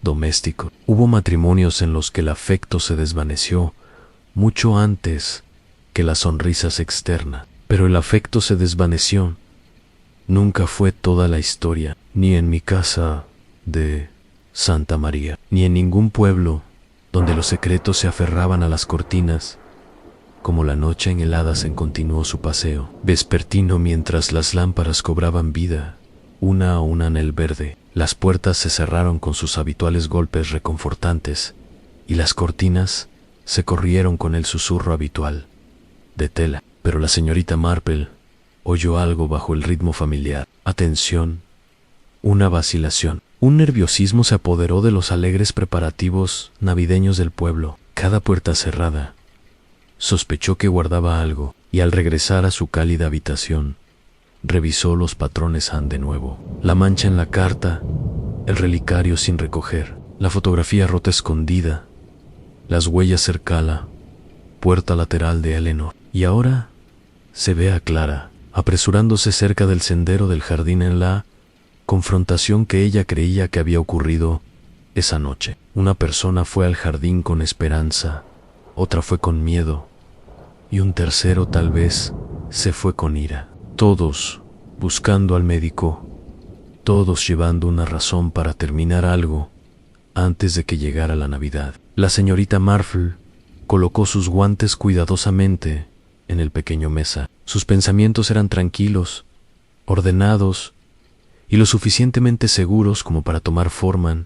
S2: domésticos. Hubo matrimonios en los que el afecto se desvaneció mucho antes que la sonrisa externa, pero el afecto se desvaneció. Nunca fue toda la historia, ni en mi casa de Santa María, ni en ningún pueblo donde los secretos se aferraban a las cortinas. Como la noche en heladas continuó su paseo vespertino mientras las lámparas cobraban vida, una a una en el verde. Las puertas se cerraron con sus habituales golpes reconfortantes y las cortinas se corrieron con el susurro habitual de tela. Pero la señorita Marple oyó algo bajo el ritmo familiar. Atención, una vacilación. Un nerviosismo se apoderó de los alegres preparativos navideños del pueblo. Cada puerta cerrada sospechó que guardaba algo, y al regresar a su cálida habitación, revisó los patrones de nuevo. La mancha en la carta, el relicario sin recoger, la fotografía rota escondida, las huellas cerca la puerta lateral de Eleanor. Y ahora se ve a Clara apresurándose cerca del sendero del jardín en la confrontación que ella creía que había ocurrido esa noche. Una persona fue al jardín con esperanza, otra fue con miedo, y un tercero tal vez se fue con ira. Todos buscando al médico, todos llevando una razón para terminar algo antes de que llegara la Navidad. La señorita Marple colocó sus guantes cuidadosamente en el pequeño mesa. Sus pensamientos eran tranquilos, ordenados y lo suficientemente seguros como para tomar forma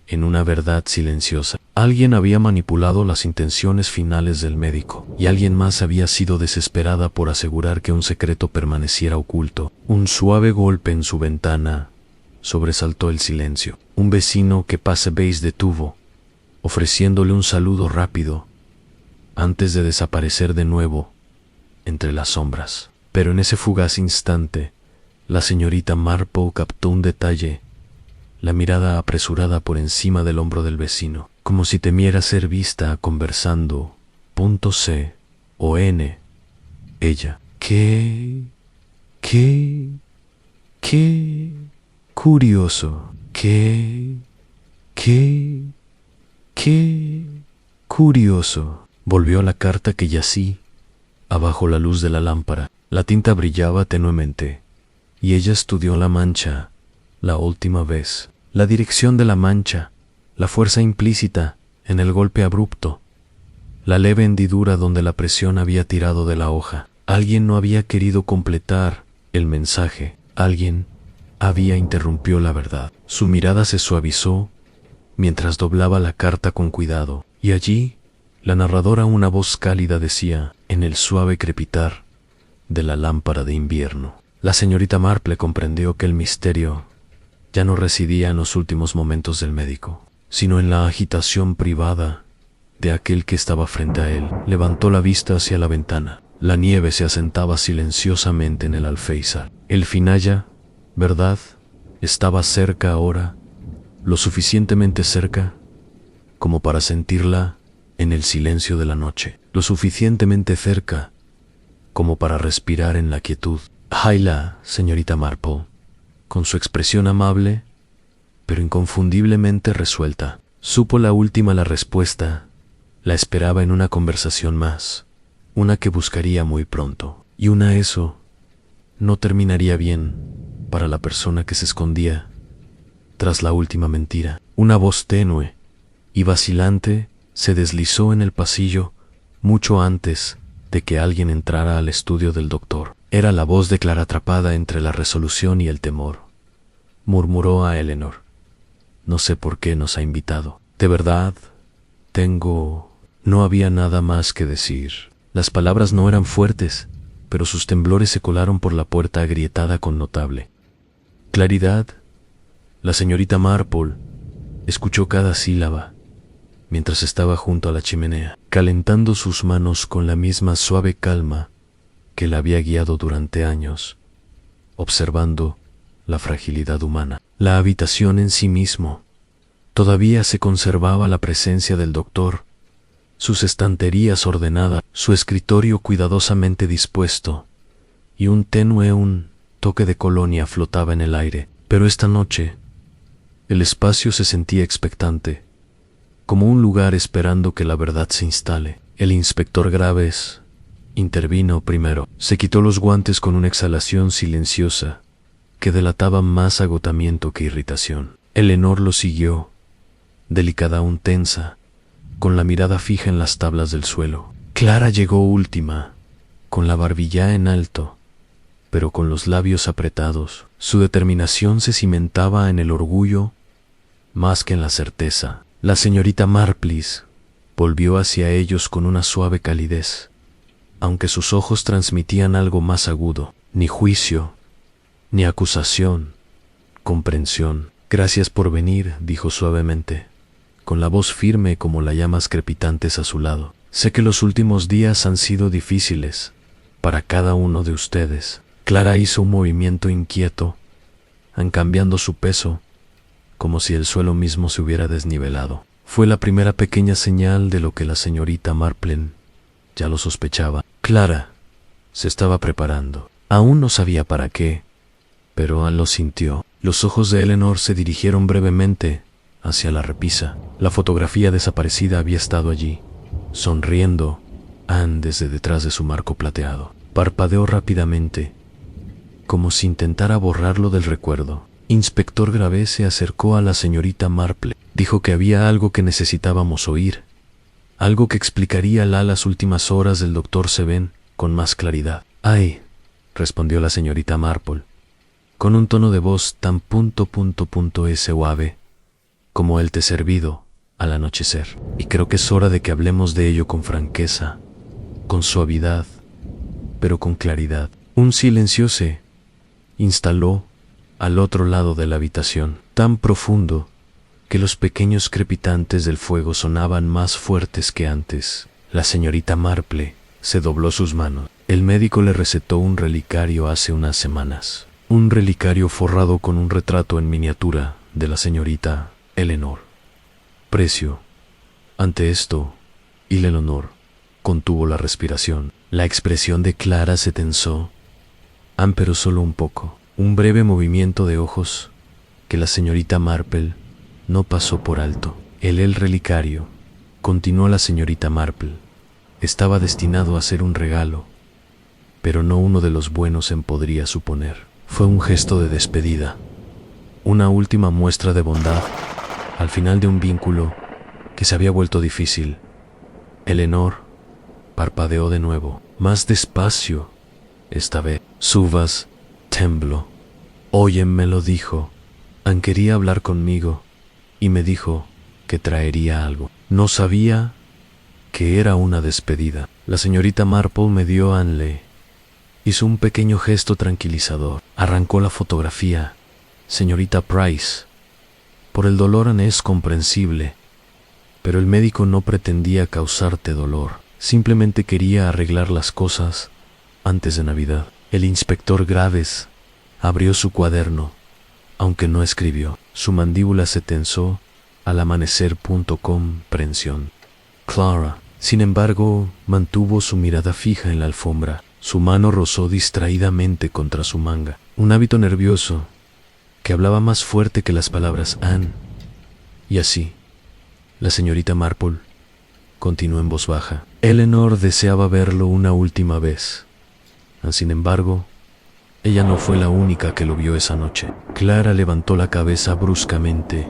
S2: en una verdad silenciosa. Alguien había manipulado las intenciones finales del médico, y alguien más había sido desesperada por asegurar que un secreto permaneciera oculto. Un suave golpe en su ventana sobresaltó el silencio. Un vecino que Passebase detuvo, ofreciéndole un saludo rápido, antes de desaparecer de nuevo entre las sombras. Pero en ese fugaz instante, la señorita Marple captó un detalle: la mirada apresurada por encima del hombro del vecino, como si temiera ser vista conversando C o N. Ella. ¡Qué curioso! ¡Qué curioso! Volvió a la carta que yacía abajo la luz de la lámpara. La tinta brillaba tenuemente, y ella estudió la mancha la última vez. La dirección de la mancha, la fuerza implícita en el golpe abrupto, la leve hendidura donde la presión había tirado de la hoja. Alguien no había querido completar el mensaje. Alguien había interrumpido la verdad. Su mirada se suavizó mientras doblaba la carta con cuidado, y allí, la narradora, una voz cálida, decía, en el suave crepitar de la lámpara de invierno. La señorita Marple comprendió que el misterio ya no residía en los últimos momentos del médico, sino en la agitación privada de aquel que estaba frente a él. Levantó la vista hacia la ventana. La nieve se asentaba silenciosamente en el alféizar. El finalla, ¿verdad?, estaba cerca ahora, lo suficientemente cerca como para sentirla en el silencio de la noche, lo suficientemente cerca como para respirar en la quietud. «Hayla, señorita Marple», con su expresión amable, pero inconfundiblemente resuelta. Supo la última la respuesta. La esperaba en una conversación más, una que buscaría muy pronto. Y eso no terminaría bien para la persona que se escondía tras la última mentira. Una voz tenue y vacilante se deslizó en el pasillo mucho antes de que alguien entrara al estudio del doctor. Era la voz de Clara atrapada entre la resolución y el temor. Murmuró a Eleanor: «No sé por qué nos ha invitado. De verdad, tengo No había nada más que decir. Las palabras no eran fuertes, pero sus temblores se colaron por la puerta agrietada con notable claridad. La señorita Marple escuchó cada sílaba mientras estaba junto a la chimenea, calentando sus manos con la misma suave calma que la había guiado durante años, observando la fragilidad humana. La habitación en sí mismo todavía se conservaba la presencia del doctor, sus estanterías ordenadas, su escritorio cuidadosamente dispuesto, y un toque de colonia flotaba en el aire. Pero esta noche, el espacio se sentía expectante, como un lugar esperando que la verdad se instale. El inspector Graves intervino primero. Se quitó los guantes con una exhalación silenciosa que delataba más agotamiento que irritación. Eleanor lo siguió, delicada aún tensa, con la mirada fija en las tablas del suelo. Clara llegó última, con la barbilla en alto, pero con los labios apretados. Su determinación se cimentaba en el orgullo más que en la certeza. La señorita Marple volvió hacia ellos con una suave calidez, aunque sus ojos transmitían algo más agudo. Ni juicio, ni acusación, comprensión. Gracias por venir, dijo suavemente, con la voz firme como las llamas crepitantes a su lado. Sé que los últimos días han sido difíciles para cada uno de ustedes. Clara hizo un movimiento inquieto, cambiando su peso, como si el suelo mismo se hubiera desnivelado. Fue la primera pequeña señal de lo que la señorita Marple ya lo sospechaba. Clara se estaba preparando. Aún no sabía para qué, pero lo sintió. Los ojos de Eleanor se dirigieron brevemente hacia la repisa. La fotografía desaparecida había estado allí, sonriendo desde detrás de su marco plateado. Parpadeó rápidamente, como si intentara borrarlo del recuerdo. Inspector Graves se acercó a la señorita Marple. Dijo que había algo que necesitábamos oír, algo que explicaría las últimas horas del doctor Seven con más claridad. «Ay», respondió la señorita Marple, con un tono de voz tan suave como el té servido al anochecer. «Y creo que es hora de que hablemos de ello con franqueza, con suavidad, pero con claridad». Un silencio se instaló al otro lado de la habitación, tan profundo que los pequeños crepitantes del fuego sonaban más fuertes que antes. La señorita Marple se dobló sus manos. El médico le recetó un relicario hace unas semanas, un relicario forrado con un retrato en miniatura de la señorita Eleanor. Precio. Ante esto, y Eleanor contuvo la respiración. La expresión de Clara se tensó, pero solo un poco. Un breve movimiento de ojos que la señorita Marple no pasó por alto. El relicario, continuó la señorita Marple, estaba destinado a ser un regalo, pero no uno de los buenos podría suponer. Fue un gesto de despedida, una última muestra de bondad al final de un vínculo que se había vuelto difícil. Eleanor parpadeó de nuevo, más despacio esta vez. Su voz tembló. «Oye», me lo dijo. Quería hablar conmigo y me dijo que traería algo. No sabía que era una despedida. La señorita Marple me dio hizo un pequeño gesto tranquilizador. Arrancó la fotografía. «Señorita Price, por el dolor es comprensible, pero el médico no pretendía causarte dolor. Simplemente quería arreglar las cosas antes de Navidad». El inspector Graves abrió su cuaderno, aunque no escribió. Su mandíbula se tensó al amanecer. Comprensión. Clara, sin embargo, mantuvo su mirada fija en la alfombra. Su mano rozó distraídamente contra su manga. Un hábito nervioso que hablaba más fuerte que las palabras «Anne». Y así, la señorita Marple continuó en voz baja. Eleanor deseaba verlo una última vez. Sin embargo, ella no fue la única que lo vio esa noche. Clara levantó la cabeza bruscamente,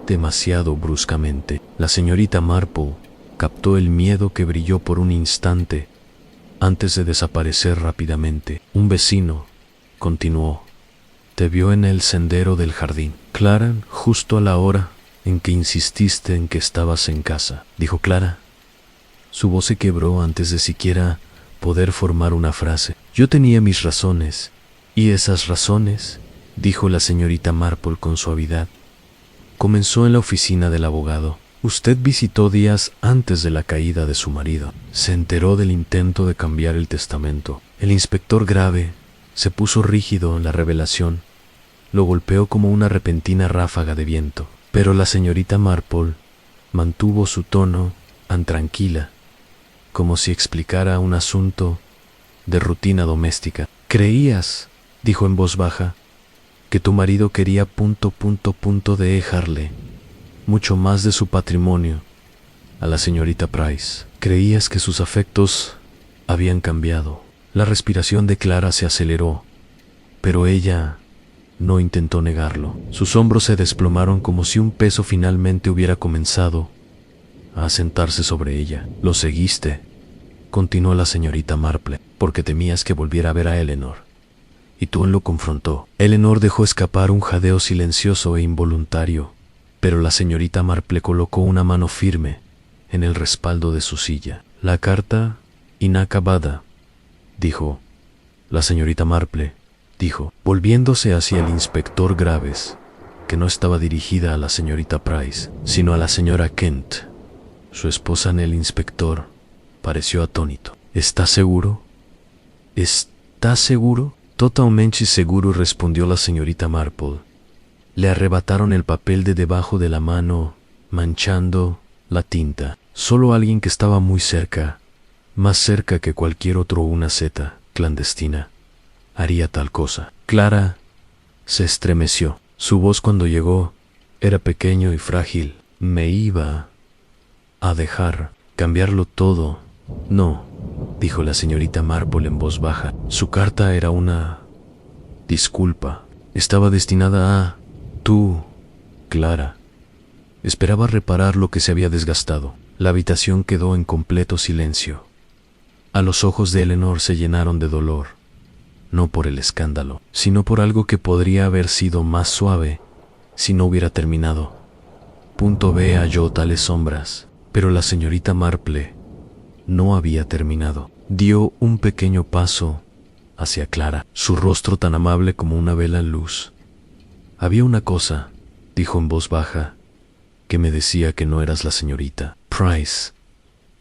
S2: demasiado bruscamente. La señorita Marple captó el miedo que brilló por un instante antes de desaparecer rápidamente. «Un vecino», continuó, «te vio en el sendero del jardín, Clara, justo a la hora en que insististe en que estabas en casa», dijo Clara, Su voz se quebró antes de siquiera poder formar una frase. Yo tenía mis razones, y esas razones, dijo la señorita Marple con suavidad, comenzó en la oficina del abogado. Usted visitó días antes de la caída de su marido. Se enteró del intento de cambiar el testamento. El inspector Grave se puso rígido en la revelación. Lo golpeó como una repentina ráfaga de viento. Pero la señorita Marple mantuvo su tono tan tranquila, como si explicara un asunto de rutina doméstica. Creías, dijo en voz baja, que tu marido quería dejarle mucho más de su patrimonio a la señorita Price. Creías que sus afectos habían cambiado. La respiración de Clara se aceleró, pero ella no intentó negarlo. Sus hombros se desplomaron como si un peso finalmente hubiera comenzado a asentarse sobre ella. Lo seguiste, continuó la señorita Marple, porque temías que volviera a ver a Eleanor. Y tú lo confrontó. Eleanor dejó escapar un jadeo silencioso e involuntario, pero la señorita Marple colocó una mano firme en el respaldo de su silla. La carta inacabada, dijo. La señorita Marple dijo, volviéndose hacia el inspector Graves, que no estaba dirigida a la señorita Price, sino a la señora Kent. Su esposa el inspector pareció atónito. ¿Estás seguro? ¿Estás seguro? Totalmente seguro, respondió la señorita Marple. Le arrebataron el papel de debajo de la mano, manchando la tinta. Solo alguien que estaba muy cerca, más cerca que cualquier otro, una zeta clandestina, haría tal cosa. Clara se estremeció. Su voz cuando llegó era pequeño y frágil. Me iba a dejar cambiarlo todo. No, dijo la señorita Marple en voz baja. Su carta era una disculpa. Estaba destinada a tú, Clara. Esperaba reparar lo que se había desgastado. La habitación quedó en completo silencio. A los ojos de Eleanor se llenaron de dolor, no por el escándalo, sino por algo que podría haber sido más suave si no hubiera terminado. B halló tales sombras, pero la señorita Marple no había terminado. Dio un pequeño paso hacia Clara, su rostro tan amable como una vela en luz. Había una cosa, dijo en voz baja, que me decía que no eras la señorita Price.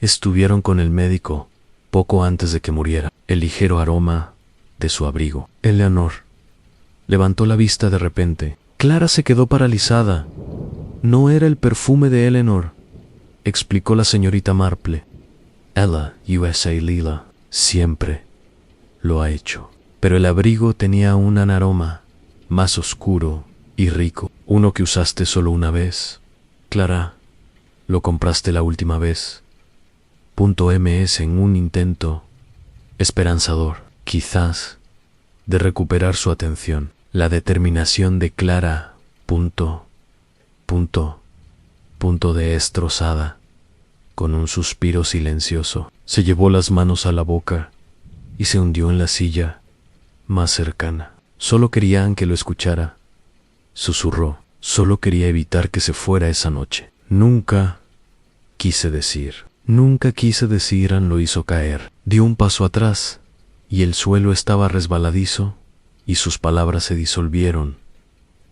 S2: Estuvieron con el médico poco antes de que muriera. El ligero aroma de su abrigo. Eleanor levantó la vista de repente. Clara se quedó paralizada. No era el perfume de Eleanor, explicó la señorita Marple. Ella, USA Lila, siempre lo ha hecho. Pero el abrigo tenía un aroma más oscuro y rico. Uno que usaste solo una vez. Clara, lo compraste la última vez. MS en un intento esperanzador, quizás, de recuperar su atención. La determinación de Clara, destrozada, con un suspiro silencioso, se llevó las manos a la boca y se hundió en la silla más cercana. Solo querían que lo escuchara, susurró. Solo quería evitar que se fuera esa noche. Nunca quise decir, lo hizo caer. Dio un paso atrás, y el suelo estaba resbaladizo, y sus palabras se disolvieron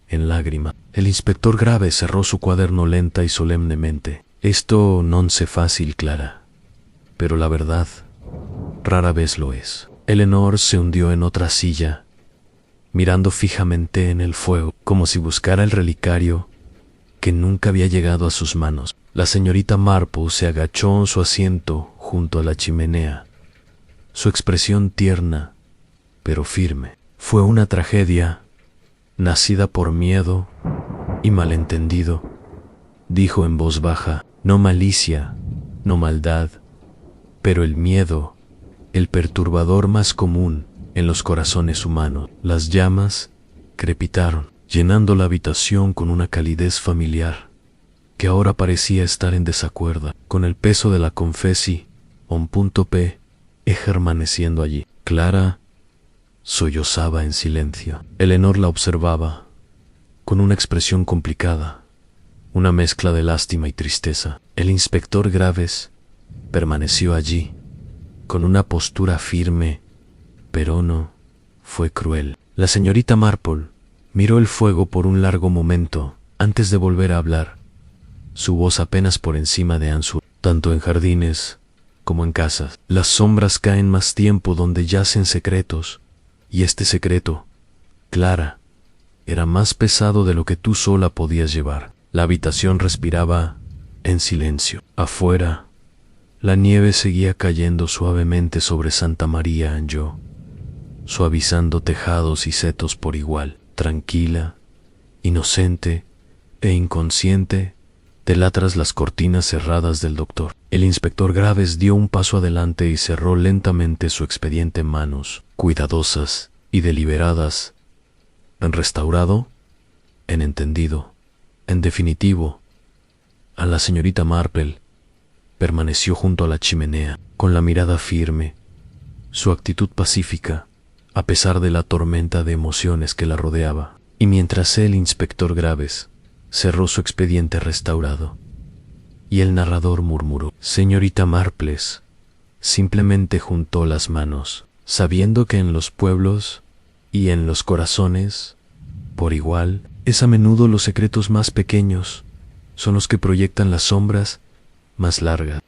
S2: en lágrimas. El inspector Grave cerró su cuaderno lenta y solemnemente. Esto non se fácil, Clara, pero la verdad rara vez lo es. Eleanor se hundió en otra silla, mirando fijamente en el fuego, como si buscara el relicario que nunca había llegado a sus manos. La señorita Marple se agachó en su asiento junto a la chimenea, su expresión tierna, pero firme. Fue una tragedia, nacida por miedo y malentendido, dijo en voz baja. No malicia, no maldad, pero el miedo, el perturbador más común en los corazones humanos. Las llamas crepitaron, llenando la habitación con una calidez familiar, que ahora parecía estar en desacuerdo con el peso de la confesi, permaneciendo allí. Clara sollozaba en silencio. Eleanor la observaba, con una expresión complicada, una mezcla de lástima y tristeza. El inspector Graves permaneció allí, con una postura firme, pero no fue cruel. La señorita Marple miró el fuego por un largo momento antes de volver a hablar, su voz apenas por encima de Ansu. Tanto en jardines como en casas, las sombras caen más tiempo donde yacen secretos, y este secreto, Clara, era más pesado de lo que tú sola podías llevar. La habitación respiraba en silencio. Afuera, la nieve seguía cayendo suavemente sobre Santa María Anjou, suavizando tejados y setos por igual. Tranquila, inocente e inconsciente, telá tras las cortinas cerradas del doctor. El inspector Graves dio un paso adelante y cerró lentamente su expediente en manos cuidadosas y deliberadas. En restaurado, en entendido, en definitivo. A la señorita Marple permaneció junto a la chimenea, con la mirada firme, su actitud pacífica, a pesar de la tormenta de emociones que la rodeaba. Y mientras el inspector Graves cerró su expediente restaurado, y el narrador murmuró: «Señorita Marples», simplemente juntó las manos, sabiendo que en los pueblos y en los corazones, por igual, es a menudo los secretos más pequeños son los que proyectan las sombras más largas.